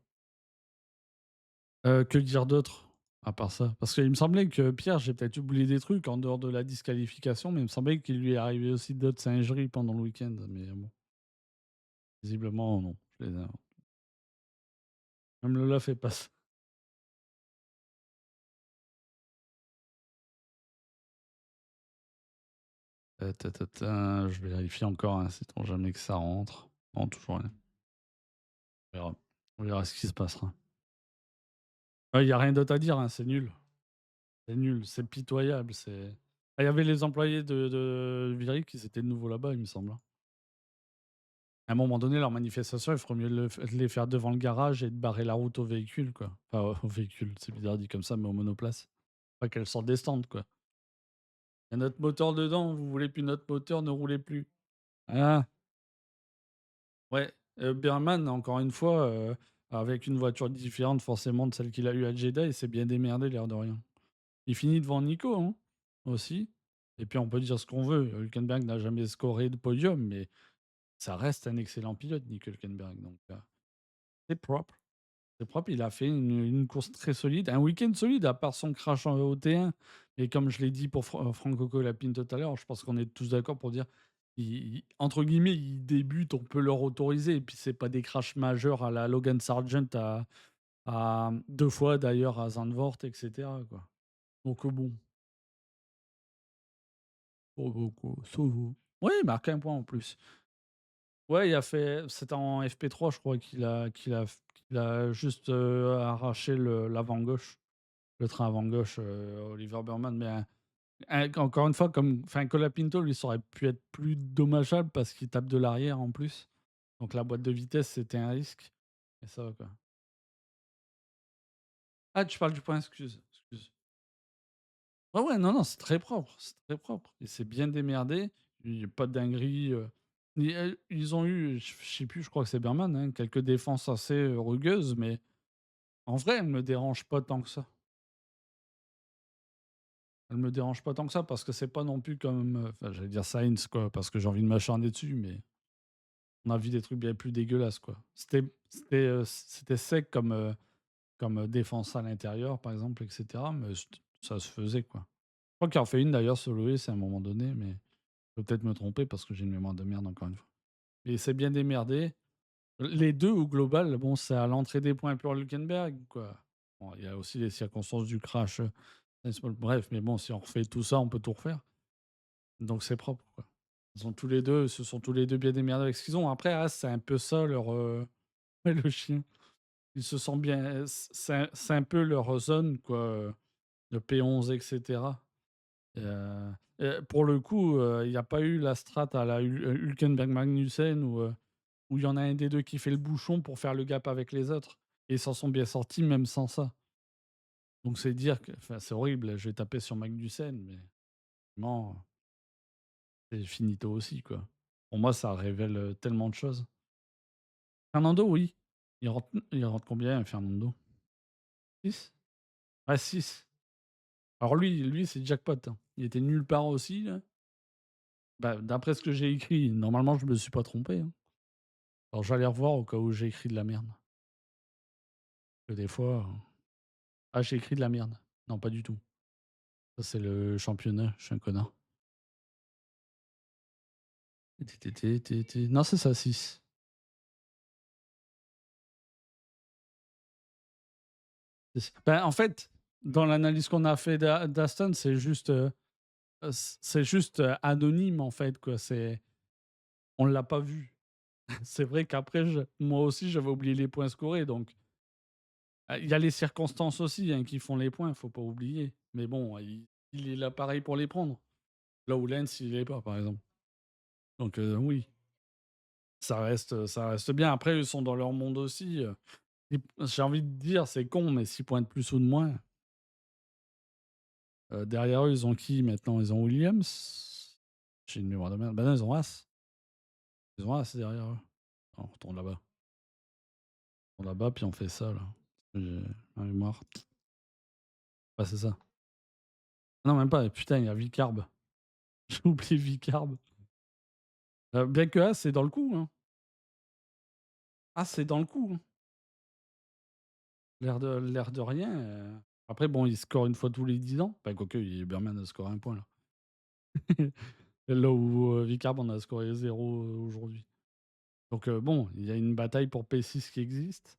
Que dire d'autre, à part ça? Parce qu'il me semblait que Pierre, j'ai peut-être oublié des trucs en dehors de la disqualification, mais il me semblait qu'il lui est arrivé aussi d'autres singeries pendant le week-end, mais bon, visiblement non, je les invente. Même Lola fait pas ça. Je vérifie encore, hein, sait-on jamais que ça rentre. Non, toujours rien. On verra. On verra ce qui se passera. Il y a rien d'autre à dire, hein, c'est nul. C'est nul, c'est pitoyable, c'est il y avait les employés de Viry qui étaient de nouveau là-bas, il me semble, hein. À un moment donné, leur manifestation, il ferait mieux de les faire devant le garage et de barrer la route aux véhicules, quoi. Enfin, aux véhicules, c'est bizarre dit comme ça, mais aux monoplaces. Pas qu'elles sortent des stands, quoi. Il y a notre moteur dedans, vous voulez plus notre moteur, ne roulez plus. Ah, ouais. Berman, encore une fois, avec une voiture différente forcément de celle qu'il a eue à Jeddah, il s'est bien démerdé, l'air de rien. Il finit devant Nico, hein, aussi. Et puis on peut dire ce qu'on veut. Hülkenberg n'a jamais scoré de podium, mais ça reste un excellent pilote, Nico Hülkenberg. Donc, c'est propre. C'est propre, il a fait une course très solide, un week-end solide, à part son crash en OT1. Et comme je l'ai dit pour Franco Colapinto tout à l'heure, je pense qu'on est tous d'accord pour dire entre guillemets, «ils débutent», on peut leur autoriser et puis c'est pas des crashs majeurs à la Logan Sargent à 2 fois d'ailleurs à Zandvoort et cetera, quoi. Donc bon, ça va. Ouais, il marque un point en plus. Ouais, il a fait c'était en FP3 je crois qu'il a juste, arraché l'avant gauche, le train avant gauche, Oliver Burman, mais encore une fois comme enfin Colapinto lui ça aurait pu être plus dommageable parce qu'il tape de l'arrière en plus. Donc la boîte de vitesse, c'était un risque et ça va, quoi. Ah, tu parles du point, excuse. Ouais, ouais, non, non, c'est très propre. Il s'est bien démerdé. Il y a pas de dinguerie, ils ont eu, je sais plus, je crois que c'est Berman, hein, quelques défenses assez, rugueuses, mais en vrai, elles me dérangent pas tant que ça. Elles me dérangent pas tant que ça parce que c'est pas non plus comme, enfin, j'allais dire Sainz, quoi, parce que j'ai envie de m'acharner dessus, mais on a vu des trucs bien plus dégueulasses, quoi. C'était sec comme défense à l'intérieur, par exemple, et cetera, mais ça se faisait, quoi. Je crois qu'il en fait une d'ailleurs sur Loïs à un moment donné, mais je peux peut-être me tromper parce que j'ai une mémoire de merde encore une fois. Et c'est bien démerdé. Les 2 au global, bon, c'est à l'entrée des points pour Hülkenberg, quoi. Bon, il y a aussi les circonstances du crash, bref, mais bon, si on refait tout ça, on peut tout refaire. Donc c'est propre, quoi. Ils se sont tous les 2 bien démerdés avec ce qu'ils ont. Après, As, c'est un peu ça leur, ouais, le chien. Ils se sentent bien, c'est un peu leur zone, quoi, le P11 et cetera. Pour le coup, il y a pas eu la strat à la Hülkenberg-Magnussen où il y en a un des 2 qui fait le bouchon pour faire le gap avec les autres et ils s'en sont bien sortis même sans ça. Donc c'est dire que enfin, c'est horrible, je vais taper sur Magnussen, mais non, c'est finito aussi, quoi. Pour moi, ça révèle, tellement de choses. Fernando, oui. Il rentre combien, Fernando? 6. Ouais, 6. Alors lui, c'est jackpot, hein. Il était nulle part aussi, là. Bah, d'après ce que j'ai écrit, normalement, je me suis pas trompé, hein. Alors j'allais revoir au cas où j'ai écrit de la merde. Que des fois, ah, j'ai écrit de la merde. Non, pas du tout. Ça, c'est le championnat, je suis un connard. Non, c'est ça, 6. Ben, en fait, dans l'analyse qu'on a fait d'Aston, c'est juste, anonyme, en fait, quoi. On l'a pas vu. C'est vrai qu'après, moi aussi, j'avais oublié les points scorés, donc il y a les circonstances aussi, hein, qui font les points, faut pas oublier. Mais bon, il est là pareil pour les prendre. Là où Lens, il est pas, par exemple. Donc oui, ça reste bien. Après, ils sont dans leur monde aussi, j'ai envie de dire, c'est con, mais 6 points de plus ou de moins. Derrière eux, ils ont qui maintenant? Ils ont Williams? J'ai une mémoire de merde. Bah non, ils ont As. Ils ont As derrière eux. On retourne là-bas. On retourne là-bas, puis on fait ça, là. J'ai ma mémoire. Ouais, c'est ça. Non, même pas. Putain, il y a Vicarb. J'ai oublié Vicarb. Bien que As, c'est dans le coup, hein. As, c'est dans le coup, hein. L'air de rien, après bon, il score une fois tous les 10 ans. Enfin, quoique, Berman a scoré un point, là. Là où, Vicarb en a scoré 0 aujourd'hui. Donc bon, il y a une bataille pour P6 qui existe.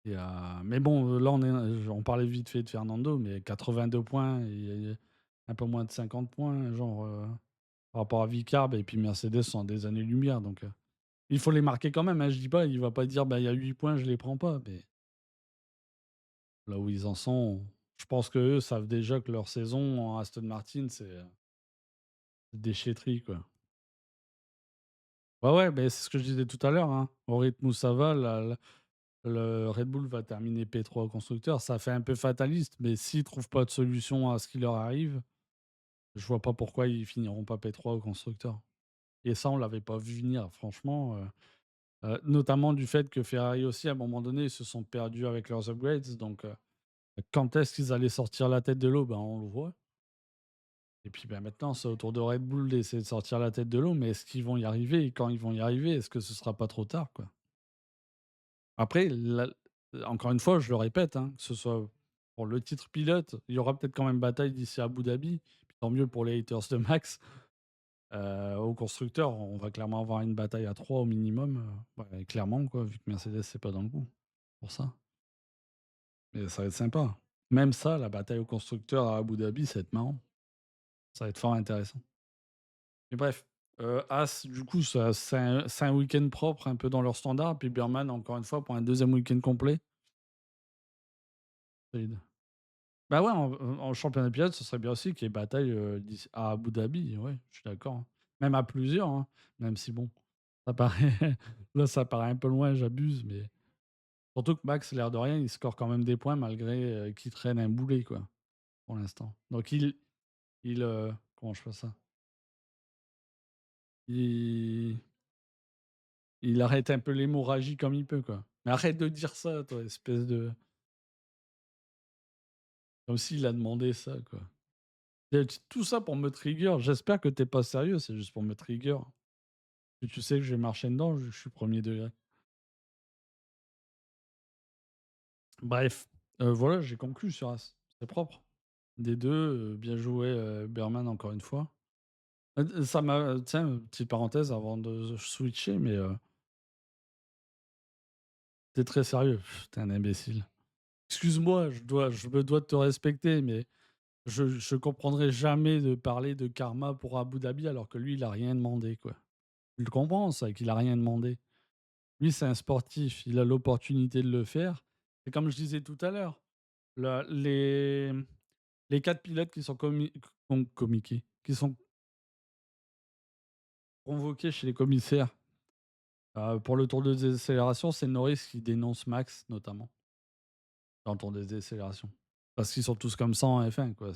Mais bon, là, on parlait vite fait de Fernando, mais 82 points et un peu moins de 50 points, genre, par rapport à Vicarb et puis Mercedes sont à des années-lumière, donc il faut les marquer quand même, hein. Je dis pas, il va pas dire: «Bah, il y a 8 points, je les prends pas», mais là où ils en sont, je pense qu'eux savent déjà que leur saison en Aston Martin, c'est déchetterie, quoi. Ouais, ouais, beh, c'est ce que je disais tout à l'heure, hein. Au rythme où ça va, le Red Bull va terminer P3 au constructeur. Ça fait un peu fataliste, mais s'ils trouvent pas de solution à ce qui leur arrive, je vois pas pourquoi ils finiront pas P3 au constructeur. Et ça, on l'avait pas vu venir, franchement, notamment du fait que Ferrari aussi, à un moment donné, ils se sont perdus avec leurs upgrades. Donc, quand est-ce qu'ils allaient sortir la tête de l'eau? Ben, on le voit. Et puis, ben, maintenant, c'est au tour de Red Bull d'essayer de sortir la tête de l'eau, mais est-ce qu'ils vont y arriver? Et quand ils vont y arriver, est-ce que ce sera pas trop tard, quoi? Après, encore une fois, je le répète, hein, que ce soit pour le titre pilote, il y aura peut-être quand même bataille d'ici à Abu Dhabi. Puis tant mieux pour les haters de Max. Au constructeur, on va clairement avoir une bataille à 3 au minimum, ouais, clairement quoi, vu que Mercedes c'est pas dans le coup, pour ça. Mais ça va être sympa. Même ça, la bataille au constructeur à Abu Dhabi, ça va être marrant. Ça va être fort intéressant. Mais bref, As, du coup, ça c'est un week-end propre, un peu dans leur standard, puis Burman, encore une fois, pour un deuxième week-end complet, solide. Bah ouais, en championnat pilote, ce serait bien aussi qu'il y ait bataille, d'ici à Abu Dhabi, ouais, je suis d'accord, hein. Même à plusieurs, hein, même si bon, ça paraît là, ça paraît un peu loin, j'abuse, mais surtout que Max, l'air de rien, il score quand même des points malgré, qu'il traîne un boulet, quoi, pour l'instant. Donc comment je fais ça? Il il arrête un peu l'hémorragie comme il peut, quoi. Mais arrête de dire ça, toi, espèce de comme s'il a demandé ça, quoi. Tout ça pour me trigger. J'espère que tu pas sérieux, c'est juste pour me trigger. Et tu sais que je vais marcher dedans, je suis premier degré. Bref, voilà, j'ai conclu sur As. C'est propre. Des 2, bien joué, Berman encore une fois. Ça m'a tiens, petite parenthèse avant de switcher, mais tu très sérieux? Pff, tu un imbécile. Excuse-moi, je me dois de te respecter, mais je comprendrai jamais de parler de karma pour Abu Dhabi alors que lui, il a rien demandé, quoi. Tu le comprends ça, qu'il a rien demandé? Lui, c'est un sportif, il a l'opportunité de le faire. C'est comme je disais tout à l'heure, la les 4 pilotes qui sont commiqués, qui sont convoqués chez les commissaires, pour le tour de décélération, c'est Norris qui dénonce Max, notamment, dans le tour de décélération. Parce qu'ils sont tous comme ça en F1, quoi.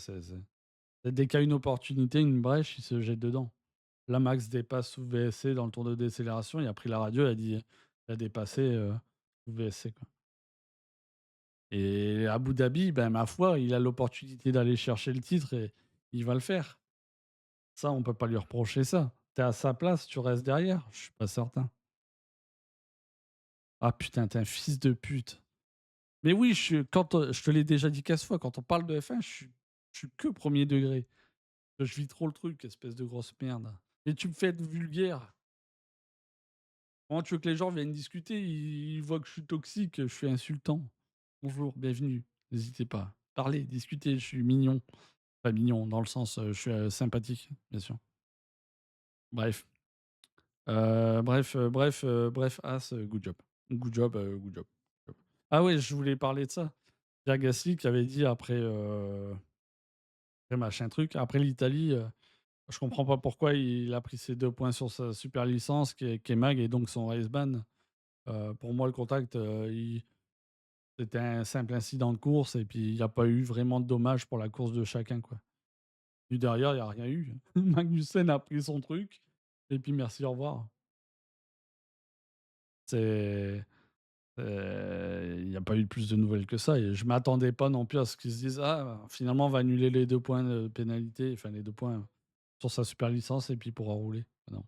Dès qu'il y a une opportunité, une brèche, ils se jettent dedans. Là, Max dépasse sous VSC dans le tour de décélération, il a pris la radio, il a dit il a dépassé, sous VSC, quoi. Et Abu Dhabi, ben, ma foi, il a l'opportunité d'aller chercher le titre et il va le faire. Ça, on peut pas lui reprocher ça. Tu es à sa place, tu restes derrière? Je suis pas certain. Ah putain, tu es un fils de pute. Mais oui, je te l'ai déjà dit 15 fois, quand on parle de F1, je suis que premier degré. Je vis trop le truc, espèce de grosse merde. Et tu me fais être vulgaire. Comment tu veux que les gens viennent discuter? Ils voient que je suis toxique, je suis insultant. Bonjour, bienvenue. N'hésitez pas. Parlez, discutez, je suis mignon. Pas mignon, dans le sens, je suis, sympathique, bien sûr. Bref. Bref, As, good job. Good job, good job. Ah ouais, je voulais parler de ça. Pierre Gasly qui avait dit après machin truc, après l'Italie, je comprends pas pourquoi il a pris ses 2 points sur sa super licence qui est mag et donc son race ban. Pour moi, le contact, c'était un simple incident de course et puis il y a pas eu vraiment de dommages pour la course de chacun, quoi. Puis derrière, il y a rien eu. Magnussen a pris son truc et puis merci, au revoir. C'est il y a pas eu plus de nouvelles que ça et je m'attendais pas non plus à ce qu'ils se disent: «Ah, finalement, on va annuler les 2 points de pénalité, enfin les 2 points sur sa super licence et puis il pourra rouler». Non.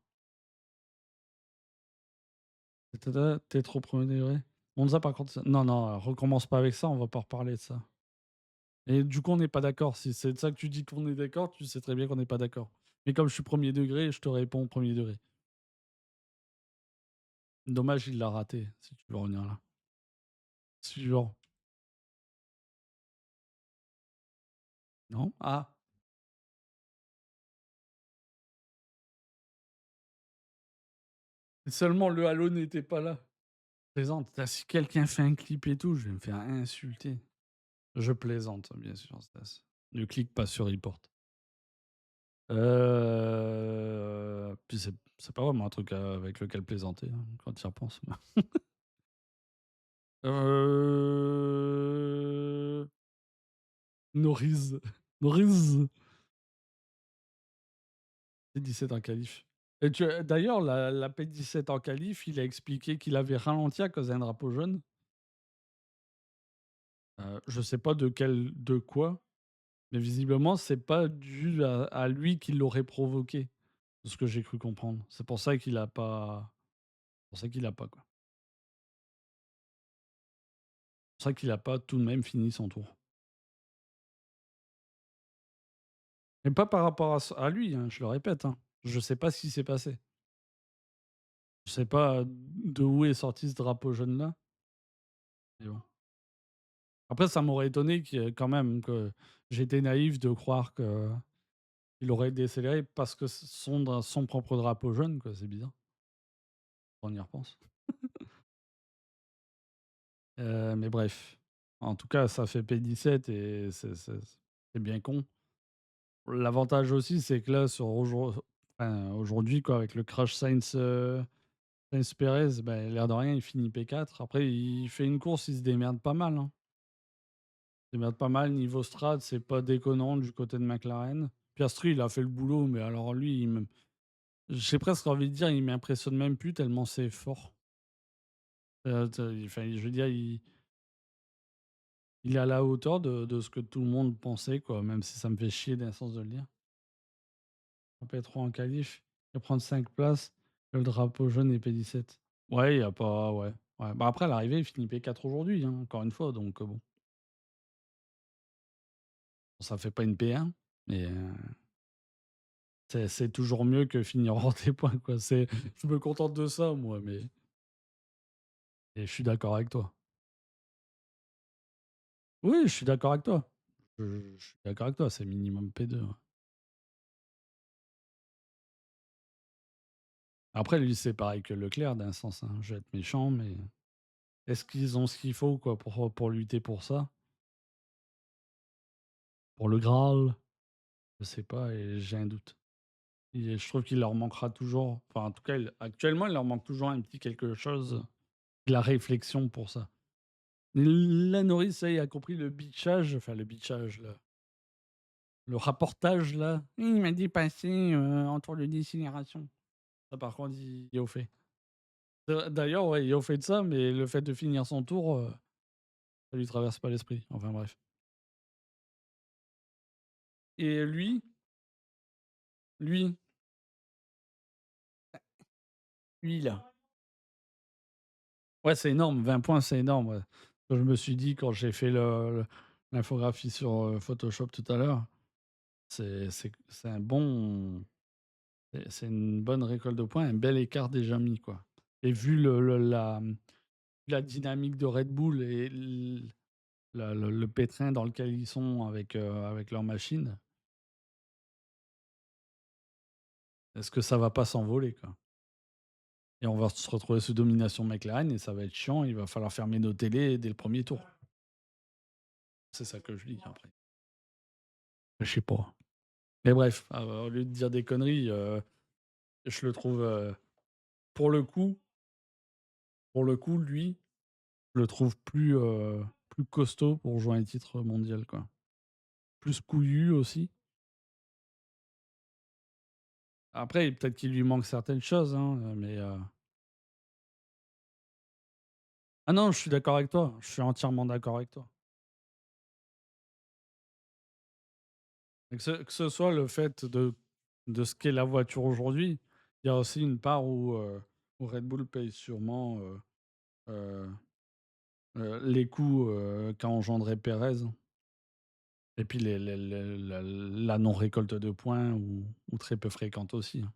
Tu trop premier degré. Monza, par contre, non, non, recommence pas avec ça, on va pas reparler de ça. Et du coup, on n'est pas d'accord. Si c'est de ça que tu dis qu'on est d'accord, tu sais très bien qu'on n'est pas d'accord. Mais comme je suis premier degré, je te réponds premier degré. Dommage, il l'a raté, si tu veux revenir là. Suivant. Non? Ah, seulement le halo n'était pas là. Plaisante. Si quelqu'un fait un clip et tout, je vais me faire insulter. Je plaisante, bien sûr, Stas. Ne clique pas sur report. Puis c'est pas vraiment un truc, avec lequel plaisanter, hein, quand tu y repenses. Heu, Norris. Norris. P17 en qualif. Et d'ailleurs, la P17 en qualif, il a expliqué qu'il avait ralenti à cause d'un drapeau jaune. Je sais pas de quoi, mais visiblement, c'est pas dû à lui qui l'aurait provoqué, de ce que j'ai cru comprendre. C'est pour ça qu'il a pas, quoi. C'est pour ça qu'il a pas tout de même fini son tour. Et pas par rapport à lui, hein, je le répète, hein. Je sais pas ce qui s'est passé. Je sais pas de où est sorti ce drapeau jaune-là, mais bon. Après, ça m'aurait étonné quand même que j'étais naïf de croire qu'il aurait décéléré parce que son propre drapeau jaune, quoi. C'est bizarre, quand on y repense. Mais bref. En tout cas, ça fait P17 et c'est bien con. L'avantage aussi, c'est que là, aujourd'hui, quoi, avec le crash Sainz Perez, bah, l'air de rien, il finit P4. Après, il fait une course, il se démerde pas mal, hein. Il se démerde pas mal. Niveau strat, c'est pas déconnant du côté de McLaren. Piastri, il a fait le boulot, mais alors lui, j'ai presque envie de dire, il m'impressionne même plus tellement c'est fort. Enfin, je veux dire, il est à la hauteur de ce que tout le monde pensait, quoi, même si ça me fait chier d'un sens de le dire. En P3 en qualif, il va prendre 5 places, le drapeau jaune et P17. Ouais, il y a pas ouais. Ouais, bah, après à l'arrivée, il finit P4 aujourd'hui, hein, encore une fois, donc bon, ça fait pas une P1, mais c'est toujours mieux que finir hors des points, quoi. Je me contente de ça, moi, mais et je suis d'accord avec toi. Oui, je suis d'accord avec toi. Je suis d'accord avec toi, c'est minimum P2, ouais. Après lui, c'est pareil que Leclerc d'un sens, hein. Je vais être méchant, mais est-ce qu'ils ont ce qu'il faut, quoi, pour lutter pour ça? Pour le Graal? Je sais pas et j'ai un doute. Je trouve qu'il leur manquera toujours, enfin, en tout cas, actuellement, il leur manque toujours un petit quelque chose, de la réflexion pour ça. Là, Norris, ça y est, a compris le bitchage, enfin le bitchage, le rapportage là, il m'a dépassé en tour de décélération. Ça, par contre, il est au fait. D'ailleurs, ouais, il est au fait de ça, mais le fait de finir son tour, ça lui traverse pas l'esprit. Enfin bref. Et lui, lui là. Ouais, c'est énorme, 20 points, c'est énorme, ouais. Je me suis dit quand j'ai fait l'infographie sur Photoshop tout à l'heure, c'est un bon, c'est une bonne récolte de points, un bel écart déjà mis, quoi. Et vu la dynamique de Red Bull et le pétrin dans lequel ils sont avec leur machine, est-ce que ça va pas s'envoler, quoi? Et on va se retrouver sous domination McLaren et ça va être chiant, il va falloir fermer nos télés dès le premier tour. C'est ça que je dis après. Je sais pas. Mais bref, au lieu de dire des conneries, je le trouve, pour le coup lui, je le trouve plus costaud pour jouer un titre mondial, quoi. Plus couillu aussi. Après, peut-être qu'il lui manque certaines choses, hein, mais ah non, je suis d'accord avec toi, je suis entièrement d'accord avec toi. Et que ce soit le fait de ce qu'est la voiture aujourd'hui, il y a aussi une part où Red Bull paye sûrement, heu les coûts, qu'a engendré Pérez et puis la non-récolte de points ou très peu fréquente aussi, hein.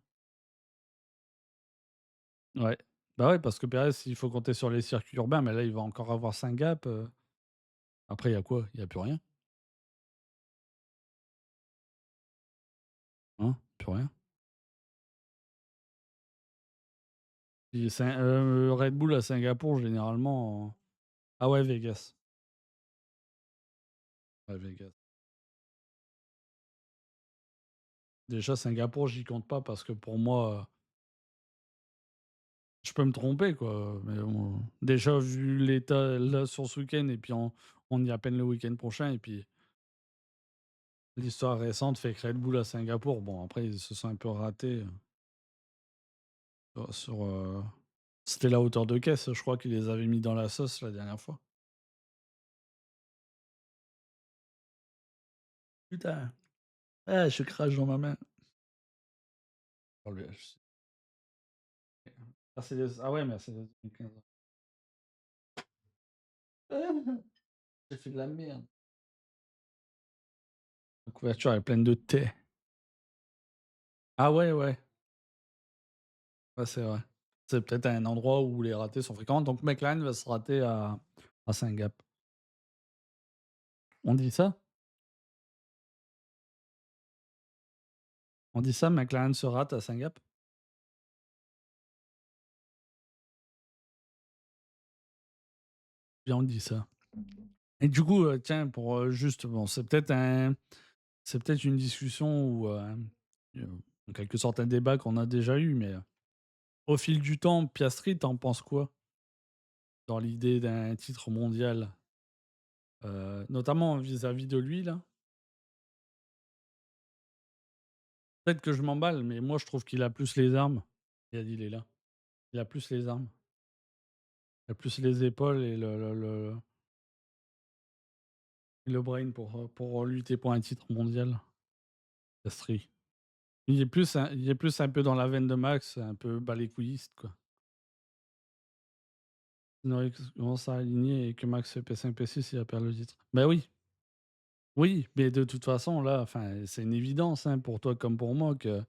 Ouais. Bah, ouais, parce que Pérez, il faut compter sur les circuits urbains, mais là, il va encore avoir 5 gaps, après il y a quoi? Il y a plus rien, hein? Plus rien. Red Bull à Singapour généralement ah ouais, Vegas. Ouais, Vegas. Déjà Singapour, j'y compte pas parce que pour moi, je peux me tromper quoi, mais bon, déjà vu l'état là sur ce week-end et puis on y est à peine le week-end prochain et puis l'histoire récente fait que Red Bull à Singapour, bon après ils se sont un peu ratés, c'était la hauteur de caisse, je crois qu'ils les avaient mis dans la sauce la dernière fois. Putain, ah je crache dans ma main. Oh le Mercedes, ah ouais Mercedes 2015. J'ai fait de la merde. La couverture est pleine de thé. Ah ouais, ouais. Ouais, c'est vrai. C'est peut-être un endroit où les ratés sont fréquents, donc McLaren va se rater à Saint-Gap. On dit ça? On dit ça, McLaren se rate à Saint-Gap? Bien, on dit ça. Et du coup, tiens, pour, juste bon, c'est peut-être une discussion ou, en quelque sorte un débat qu'on a déjà eu, mais, au fil du temps, Piastri, tu en penses quoi? Dans l'idée d'un titre mondial? Notamment vis-à-vis de lui, là? Peut-être que je m'emballe, mais moi je trouve qu'il a plus les armes. Il est là. Il a plus les armes. Il a plus les épaules et le brain pour lutter pour un titre mondial. Piastri. Il est plus un peu dans la veine de Max, un peu balécouilliste, quoi. Norris commence à aligner et que Max fait P5, P6, il va perdre le titre. Bah oui, oui, mais de toute façon, là, enfin, c'est une évidence, hein, pour toi comme pour moi, que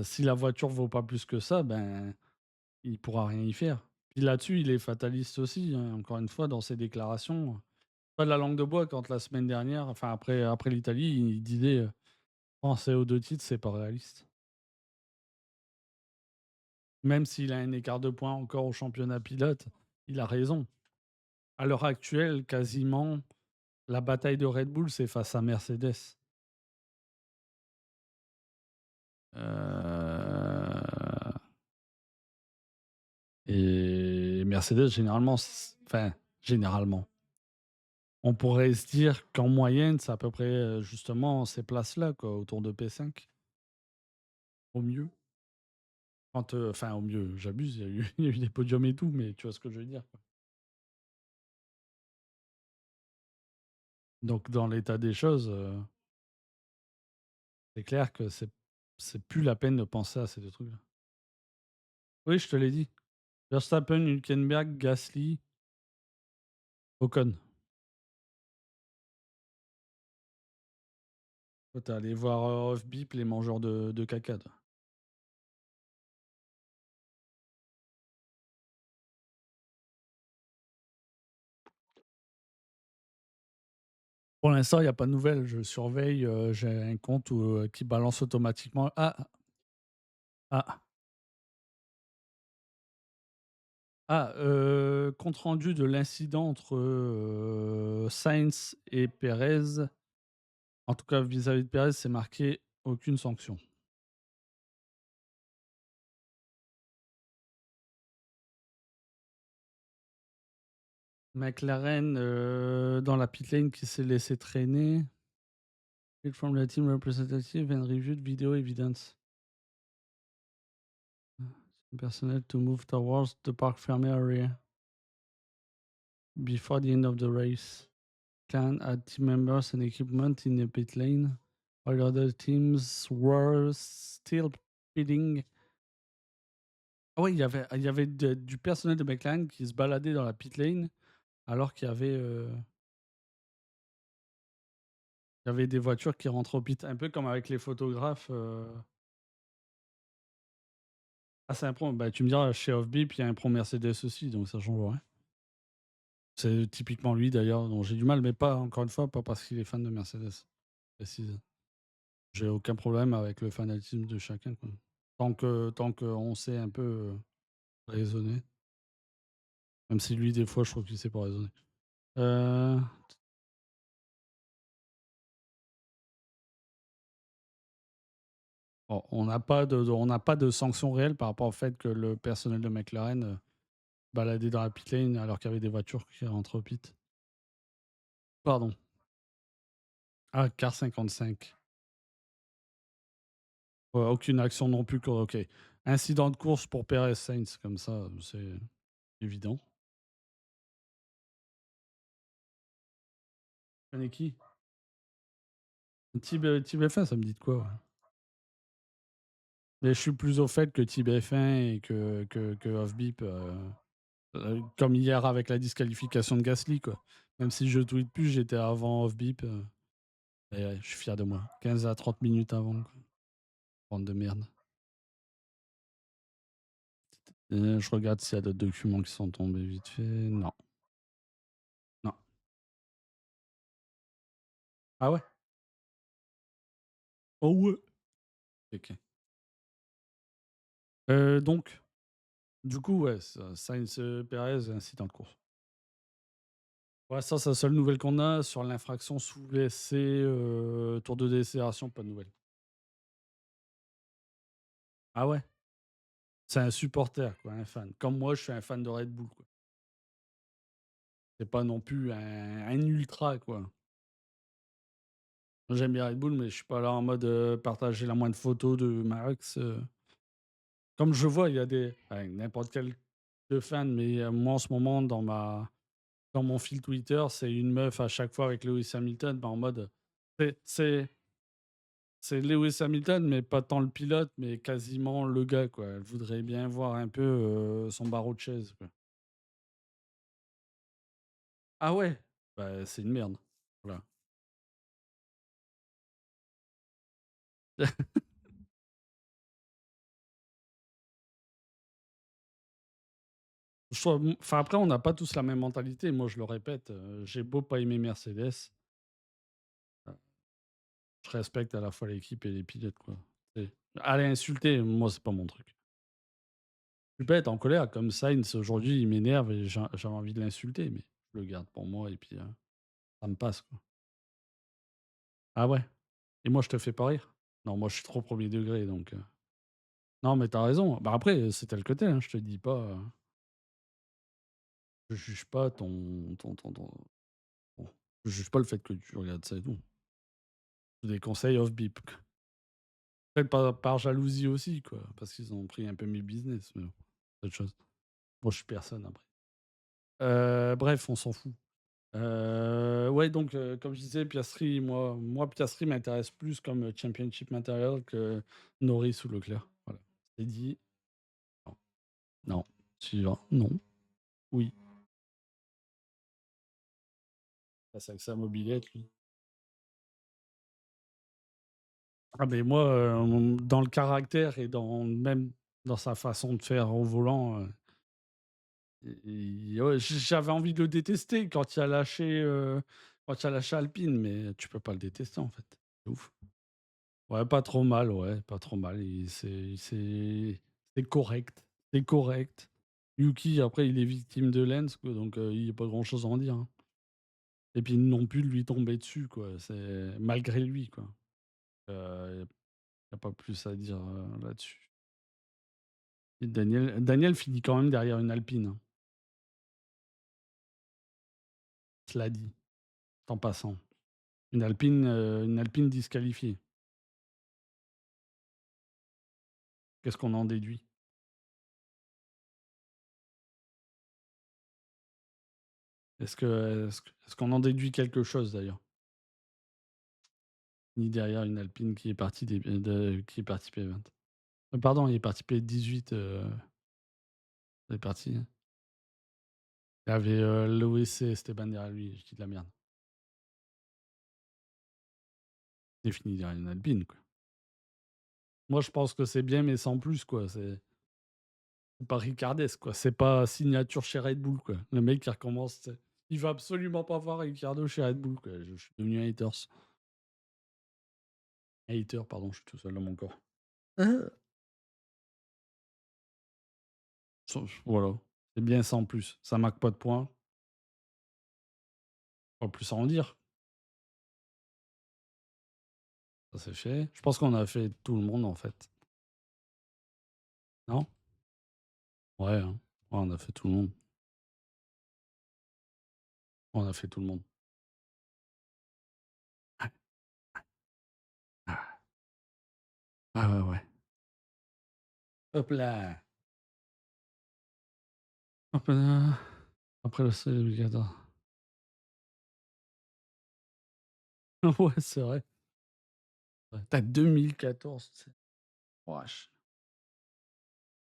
si la voiture vaut pas plus que ça, ben, il pourra rien y faire. Puis là-dessus, il est fataliste aussi, hein, encore une fois, dans ses déclarations. Pas de la langue de bois quand la semaine dernière, enfin après l'Italie, il disait penser aux deux titres, c'est pas réaliste. Même s'il a un écart de points encore au championnat pilote, il a raison. À l'heure actuelle, quasiment, la bataille de Red Bull, c'est face à Mercedes. Euh, Et Mercedes, généralement, enfin, généralement, on pourrait se dire qu'en moyenne, c'est à peu près justement ces places-là, quoi, autour de P5, au mieux. Quand, enfin, au mieux, j'abuse, il y a eu des podiums et tout, mais tu vois ce que je veux dire, quoi. Donc, dans l'état des choses, c'est clair que c'est plus la peine de penser à ces deux trucs-là. Oui, je te l'ai dit. Verstappen, Hülkenberg, Gasly, Ocon. Toi, t'es allé voir Off-Beep, les mangeurs de caca, toi. Pour l'instant, il y a pas de nouvelles. Je surveille, j'ai un compte qui balance automatiquement. Ah, compte rendu de l'incident entre, Sainz et Perez. En tout cas, vis-à-vis de Perez, c'est marqué aucune sanction. McLaren, dans la pit lane qui s'est laissé traîner. Feed from the team representative and reviewed video evidence. Personnel to move towards the parc fermé area before the end of the race. Can add team members and equipment in the pit lane, while other teams were still pitting. Ah oui, il y avait du personnel de McLaren qui se baladait dans la pit lane alors il y avait des voitures qui rentrent au pit, un peu comme avec les photographes. Ah, c'est un pro. Bah, tu me diras, chez Off-Beep, il y a un pro Mercedes aussi, donc ça change rien. C'est typiquement lui d'ailleurs, dont j'ai du mal, mais pas, encore une fois, pas parce qu'il est fan de Mercedes. Je précise. J'ai aucun problème avec le fanatisme de chacun, quoi. Tant qu'on sait un peu raisonner. Même si lui, des fois, je trouve qu'il sait pas raisonner. Euh, bon, on n'a pas de sanction réelle par rapport au fait que le personnel de McLaren baladait dans la pit lane alors qu'il y avait des voitures qui rentrent au pit. Pardon. Ah, car 55. Ouais, aucune action non plus. Ok. Incident de course pour Perez Sainz, comme ça, c'est évident. Connais qui? Type F1, ça me dit de quoi, ouais. Mais je suis plus au fait que Type F1 et que Off-Beep, comme hier avec la disqualification de Gasly, quoi. Même si je tweete plus, j'étais avant Off-Beep. Et ouais, je suis fier de moi. 15 à 30 minutes avant, quoi. Bande de merde. Je regarde s'il y a d'autres documents qui sont tombés vite fait. Non, non. Ah ouais? Oh ouais! OK. Donc, du coup, ouais, Sainz, Perez, incident de course. Ouais, ça, c'est la seule nouvelle qu'on a. Sur l'infraction sous l'essai, tour de décélération, pas de nouvelles. Ah ouais? C'est un supporter, quoi, un fan. Comme moi, je suis un fan de Red Bull, quoi. C'est pas non plus un ultra, quoi. Moi, j'aime bien Red Bull, mais je suis pas là en mode, partager la moindre photo de Max, comme je vois, il y a des ouais, n'importe quel de fan, mais moi, en ce moment, dans mon fil Twitter, c'est une meuf à chaque fois avec Lewis Hamilton, bah, en mode, c'est c'est c'est Lewis Hamilton, mais pas tant le pilote, mais quasiment le gars, quoi. Elle voudrait bien voir un peu, son barreau de chaise, quoi. Ah ouais? Bah, c'est une merde. Voilà. Je trouve enfin, après, on n'a pas tous la même mentalité. Moi, je le répète, j'ai beau pas aimer Mercedes, je respecte à la fois l'équipe et les pilotes, quoi. C'est aller insulter, moi, c'est pas mon truc. Je peux être en colère comme Sainz aujourd'hui, il m'énerve et j'avais envie de l'insulter, mais je le garde pour moi et puis, ça me passe, quoi. Ah ouais? Et moi, je te fais pas rire? Non, moi, je suis trop premier degré donc, non, mais t'as raison. Bah, après, c'est tel que tu hein, je te dis pas, je juge pas ton bon, je juge pas le fait que tu regardes ça et tout. C'est des conseils off bip, quoi. Peut-être par jalousie aussi, quoi, parce qu'ils ont pris un peu mes business, mais bon, c'est autre chose. Moi, je suis personne après. Bref, on s'en fout. Ouais, donc, comme je disais, Piastri, moi Piastri m'intéresse plus comme, championship material que Norris ou Leclerc. Voilà, c'est dit. Non, non. Suivant, non, oui. Passe avec sa mobilette, lui. Ah mais moi, dans le caractère et même dans sa façon de faire au volant, ouais, j'avais envie de le détester quand il a lâché Alpine, mais tu peux pas le détester, en fait. C'est ouf. Ouais, pas trop mal, ouais, pas trop mal. C'est correct, c'est correct. Yuki, après, il est victime de Lens, quoi, donc il y a pas grand-chose à en dire, hein. Et puis non plus de lui tomber dessus, quoi. C'est malgré lui, quoi. Y a pas plus à dire, là-dessus. Et Daniel finit quand même derrière une Alpine, hein, cela dit, en passant. Une Alpine disqualifiée. Qu'est-ce qu'on en déduit? Est-ce qu'on en déduit quelque chose, d'ailleurs? Ni derrière une Alpine qui est partie qui est partie P20. Pardon, il est parti P18, il est parti il y avait, Lewis et Esteban derrière lui, je dis de la merde. Il est fini derrière une Alpine, quoi. Moi, je pense que c'est bien, mais sans plus, quoi. C'est pas Ricardesque, quoi. C'est pas signature chez Red Bull, quoi. Le mec qui recommence, tu sais, il veut absolument pas voir Ricciardo chez Red Bull, quoi. Je suis devenu un haters. Hater, pardon, je suis tout seul dans mon corps. Voilà, c'est bien sans plus. Ça marque pas de points, pas plus à en dire. Ça, c'est fait. Je pense qu'on a fait tout le monde, en fait. Non? Ouais, hein. Ouais, on a fait tout le monde. On a fait tout le monde. Ouais. Ah. Ah ouais, ouais. Hop là! Hop là! Après le seuil obligatoire. Ouais, c'est vrai. Ouais. Tu 2014, tu sais. Wesh.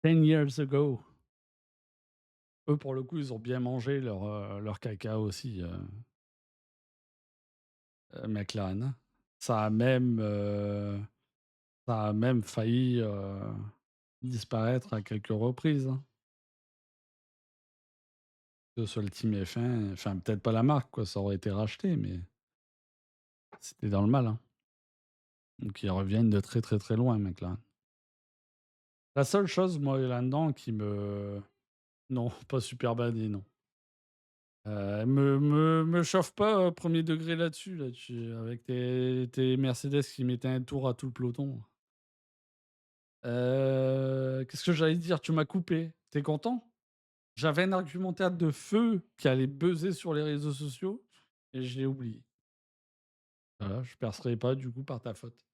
10 years ago. Eux, pour le coup, ils ont bien mangé leur caca aussi, McLaren. Ça a même, heu, ça a même failli, disparaître à quelques reprises, hein. Que ce soit le Team F1, enfin peut-être pas la marque quoi, ça aurait été racheté, mais c'était dans le mal, hein. Donc ils reviennent de très, très, très loin McLaren. La seule chose moi là-dedans qui me non, pas Super Bad non. Me chauffe pas, 1er degré là-dessus, avec tes Mercedes qui mettaient un tour à tout le peloton. Qu'est-ce que j'allais dire? Tu m'as coupé. Tu es content? J'avais un argumentaire de feu qui allait buzzer sur les réseaux sociaux et je l'ai oublié. Voilà, je percerai pas du coup par ta faute.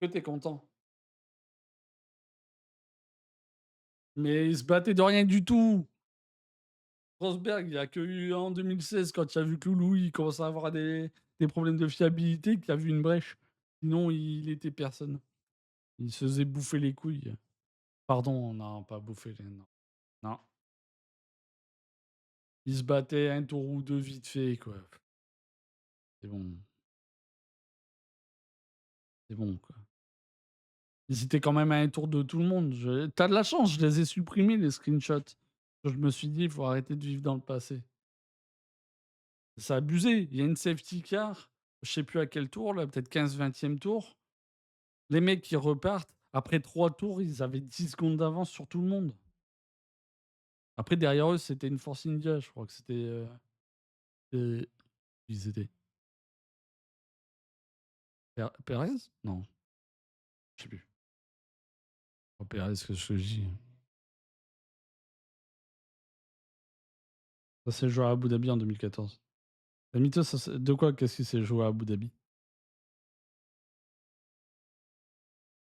Que tu es content? Mais il se battait de rien du tout! Rosberg, il y a que eu en 2016 quand il a vu que Loulou, il commençait à avoir des problèmes de fiabilité, qu'il a vu une brèche. Sinon, il était personne. Il se faisait bouffer les couilles. Pardon, non, pas bouffer les non. Non. Il se battait un tour ou 2 vite fait, quoi. C'est bon, c'est bon, quoi. Ils étaient quand même à un tour de tout le monde. Tu de la chance, je les ai supprimés les screenshots. Je me suis dit: «Il faut arrêter de vivre dans le passé». C'est abusé. Il y a une safety car, je sais plus à quel tour là, peut-être 15-20e tour. Les mecs qui repartent, après 3 tours, ils avaient 10 secondes d'avance sur tout le monde. Après derrière eux, c'était une Force India, je crois que c'était, heu, ils étaient Pérez? Non, je sais plus. Pas Pérez que je te dis. Ça s'est joué à Abu Dhabi en 2014. La mythos, ça c'est de quoi? Qu'est-ce qui s'est joué à Abu Dhabi?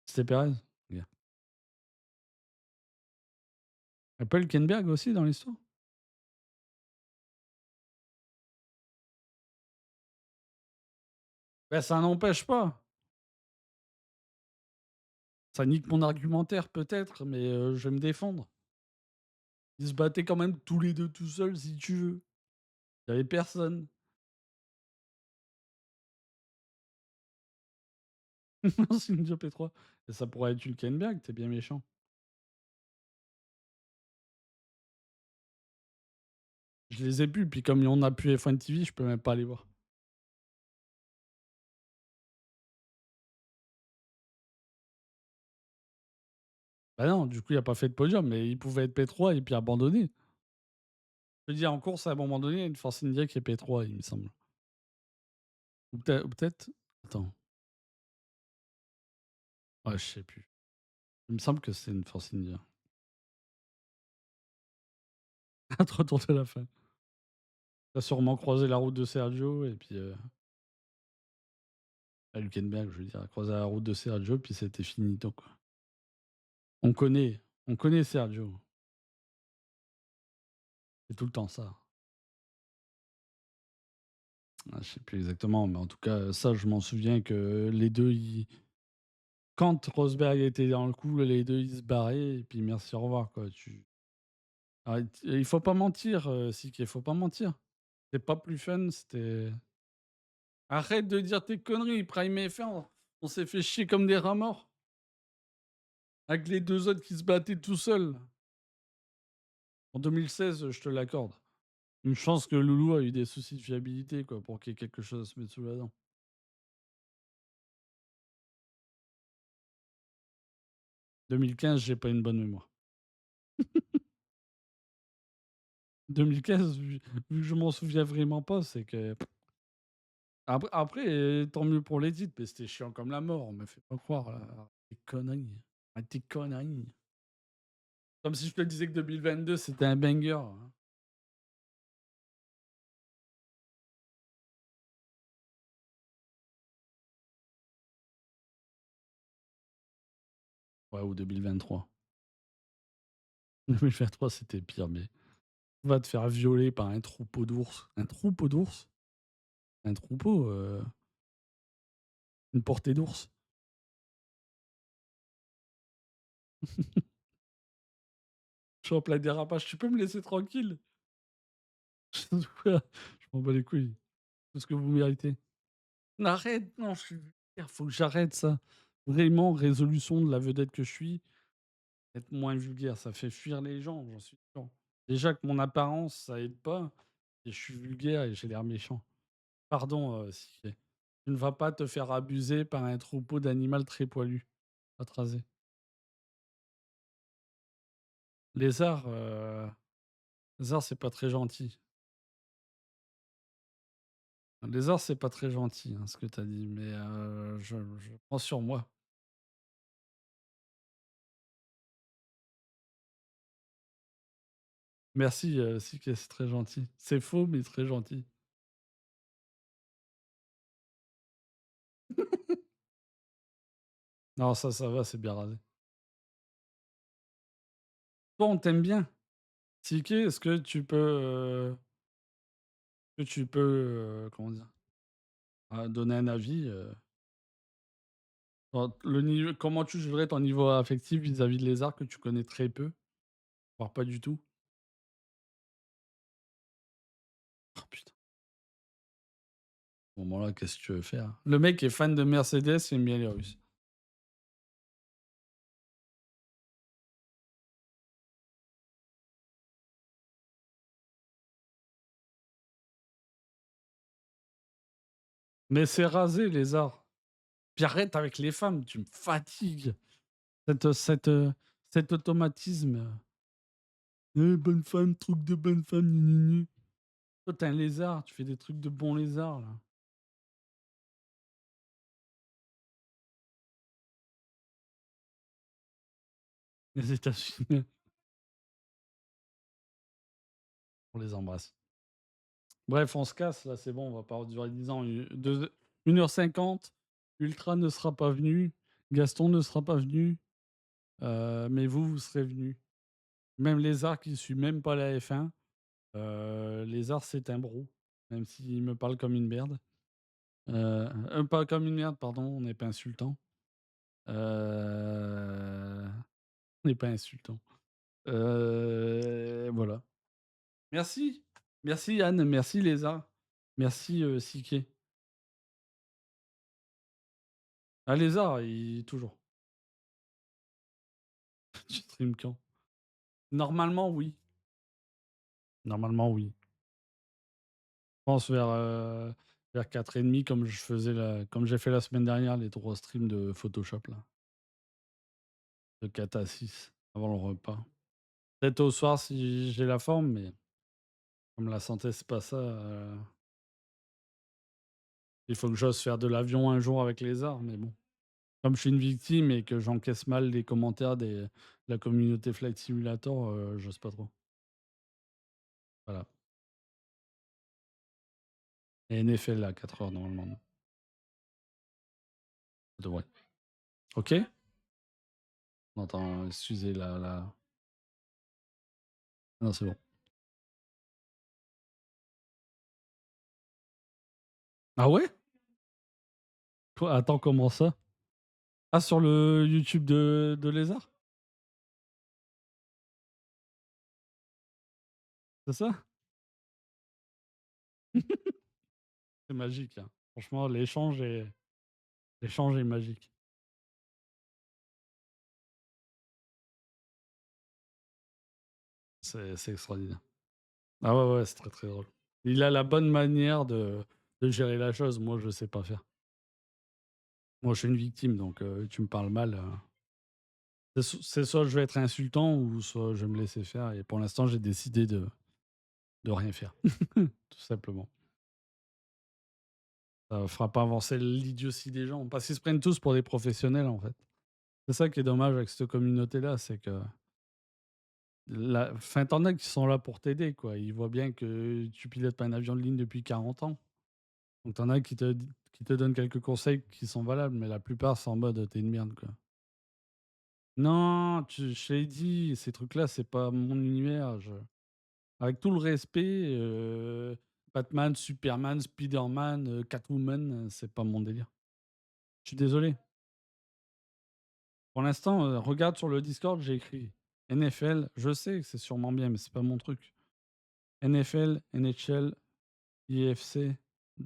C'était Pérez? OK. Il y a pas Hülkenberg aussi dans l'histoire? Bah, ça n'empêche pas. Ça nique mon argumentaire peut-être, mais je vais me défendre. Ils se battaient quand même tous les 2 tout seuls si tu veux. Il y avait personne. Non, c'est une Diop P3 et ça pourrait être Hülkenberg, tu es bien méchant. Je les ai plus, puis comme on a plus F1 TV, je peux même pas les voir. Bah non, du coup, il a pas fait de podium, mais il pouvait être P3 et puis abandonner. Je veux dire, en course, à un moment donné, il y a une Force India qui est P3, il me semble. Ou peut-être attends, ouais, je sais plus. Il me semble que c'est une Force India. À 3 tours de la fin. Tu as sûrement croisé la route de Sergio et puis, Hülkenberg, je veux dire, a croisé la route de Sergio, puis c'était finito, quoi. On connaît Sergio, c'est tout le temps ça. Ah, je sais plus exactement, mais en tout cas, ça, je m'en souviens que les 2 ils quand Rosberg était dans le coup, les 2 ils se barraient et puis merci, au revoir, quoi. Arrête, il faut pas mentir, Sik, il faut pas mentir. C'est pas plus fun, c'était arrête de dire tes conneries, Prime F1, on s'est fait chier comme des rats morts, avec les 2 autres qui se battaient tout seuls. En 2016, je te l'accorde. Une chance que Loulou a eu des soucis de fiabilité, quoi, pour qu'il y ait quelque chose à se mettre sous la dent. 2015, j'ai pas une bonne mémoire. 2015, vu que je m'en souviens vraiment pas, c'est que après, tant mieux pour les titres, mais c'était chiant comme la mort, on me fait pas croire là. Des conneries. Arrête tes conneries. Comme si je te disais que 2022 c'était un banger, hein. Ouais, ou 2023. 2023 c'était pire, mais va te faire violer par un troupeau d'ours. Un troupeau d'ours? Un troupeau, une portée d'ours. Je suis en plein dérapage, tu peux me laisser tranquille? Je m'en bats les couilles. Tout ce que vous méritez. Arrête, non, je suis vulgaire, faut que j'arrête ça. Vraiment, résolution de la vedette que je suis, être moins vulgaire, ça fait fuir les gens, j'en suis sûr. Déjà que mon apparence, ça aide pas et je suis vulgaire et j'ai l'air méchant. Pardon, si tu ne vas pas te faire abuser par un troupeau d'animal très poilu. Va te raser. Lézard, lézard, c'est pas très gentil. Lézard, c'est pas très gentil, hein, ce que tu as dit, mais je prends sur moi. Merci, Siké, c'est très gentil. C'est faux, mais très gentil. Non, ça va, c'est bien rasé. Toi, on t'aime bien. Siké, est-ce que tu peux, comment dire? Donner un avis, le niveau comment tu jugerais ton niveau affectif vis-à-vis de lézards que tu connais très peu, voire pas du tout? Oh putain, à ce moment-là, qu'est-ce que tu veux faire? Le mec est fan de Mercedes, il aime bien les Russes. Mais c'est rasé lézard. Puis arrête avec les femmes, tu me fatigues. Cet automatisme. Bonne femme, truc de bonne femme, gna gna gna. Toi, tu un lézard, tu fais des trucs de bon lézard, là. Les États-Unis, on les embrasse. Bref, on se casse, là, c'est bon, on va pas durer 10 ans. 1h50, Ultra ne sera pas venu, Gaston ne sera pas venu, mais vous serez venus. Même Lézard qui suit même pas la F1, Lézard, c'est un bro, même s'il me parle comme une merde. Pas comme une merde, pardon, on n'est pas insultant. On n'est pas insultant. Voilà. Merci. Merci Anne, merci Lézard. Merci, Siké. Ah Lézard, il toujours. Tu stream quand? Normalement oui. Normalement oui. Je pense vers 4h30 comme j'ai fait la semaine dernière, les 3 streams de Photoshop là, de 4 à 6 avant le repas. Peut-être au soir si j'ai la forme, mais comme la santé c'est pas ça, il faut que j'ose faire de l'avion un jour avec Lézard, mais bon. Comme je suis une victime et que j'encaisse mal les commentaires de la communauté Flight Simulator, j'ose pas trop. Voilà. Et NFL à 4h normalement. Ça devrait. OK? On entend, excusez la non, c'est bon. Ah ouais? Quoi? Attends, comment ça? Ah, sur le YouTube de Lézard? C'est ça? C'est magique, hein. Franchement, l'échange est magique. C'est extraordinaire. Ah ouais, ouais, c'est très, très drôle. Il a la bonne manière de gérer la chose. Moi, je sais pas faire. Moi, je suis une victime, donc tu me parles mal, c'est soit je vais être insultant ou soit je vais me laisser faire et pour l'instant, j'ai décidé de rien faire, tout simplement. Ça fera pas avancer l'idiotie des gens parce qu'ils se prennent tous pour des professionnels, en fait. C'est ça qui est dommage avec cette communauté-là, c'est que enfin, tu as qui sont là pour t'aider, quoi. Ils voient bien que tu pilotes pas un avion de ligne depuis 40 ans. Donc tu as qui te donnent quelques conseils qui sont valables, mais la plupart, c'est en mode: «Tu une merde, quoi». Non, je t'ai dit, ces trucs-là, c'est pas mon univers. Avec tout le respect, Batman, Superman, Spiderman, Catwoman, c'est pas mon délire. Je suis désolé. Pour l'instant, regarde sur le Discord, j'ai écrit NFL, je sais que c'est sûrement bien, mais c'est pas mon truc. NFL, NHL, IFC,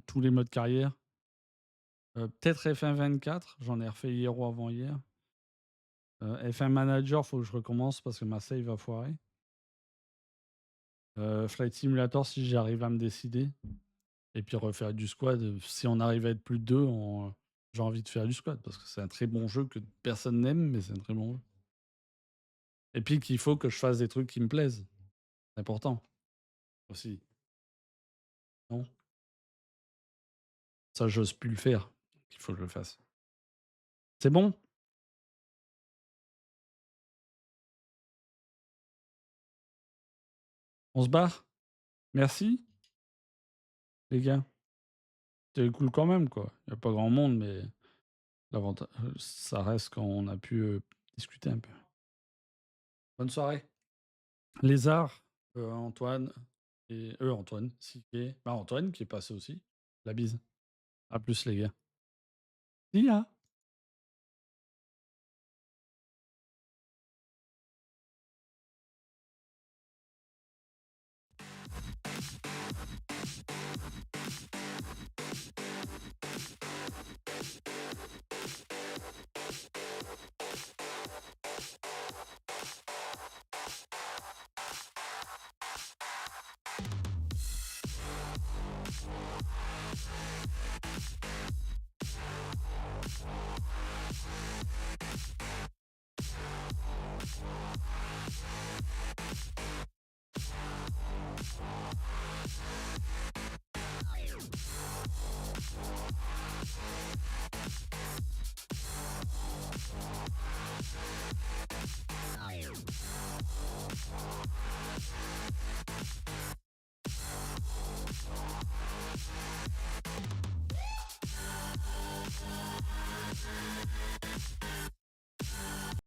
tous les modes carrière. Peut-être F1 24, j'en ai refait hier ou avant-hier. F1 Manager, faut que je recommence parce que ma save a foiré. Flight Simulator, si j'arrive à me décider. Et puis refaire du squad. Si on arrive à être plus de deux, j'ai envie de faire du squad parce que c'est un très bon jeu que personne n'aime, mais c'est un très bon jeu. Et puis qu'il faut que je fasse des trucs qui me plaisent. C'est important aussi. Non? Ça, j'ose plus le faire. Il faut que je le fasse. C'est bon? On se barre? Merci, les gars. C'était cool quand même, quoi. Il n'y a pas grand monde, mais l'avantage, ça reste quand on a pu discuter un peu. Bonne soirée. Lézard, Antoine, et Antoine, Siké. Bah, Antoine qui est passé aussi. La bise. À plus, les gars. See ya.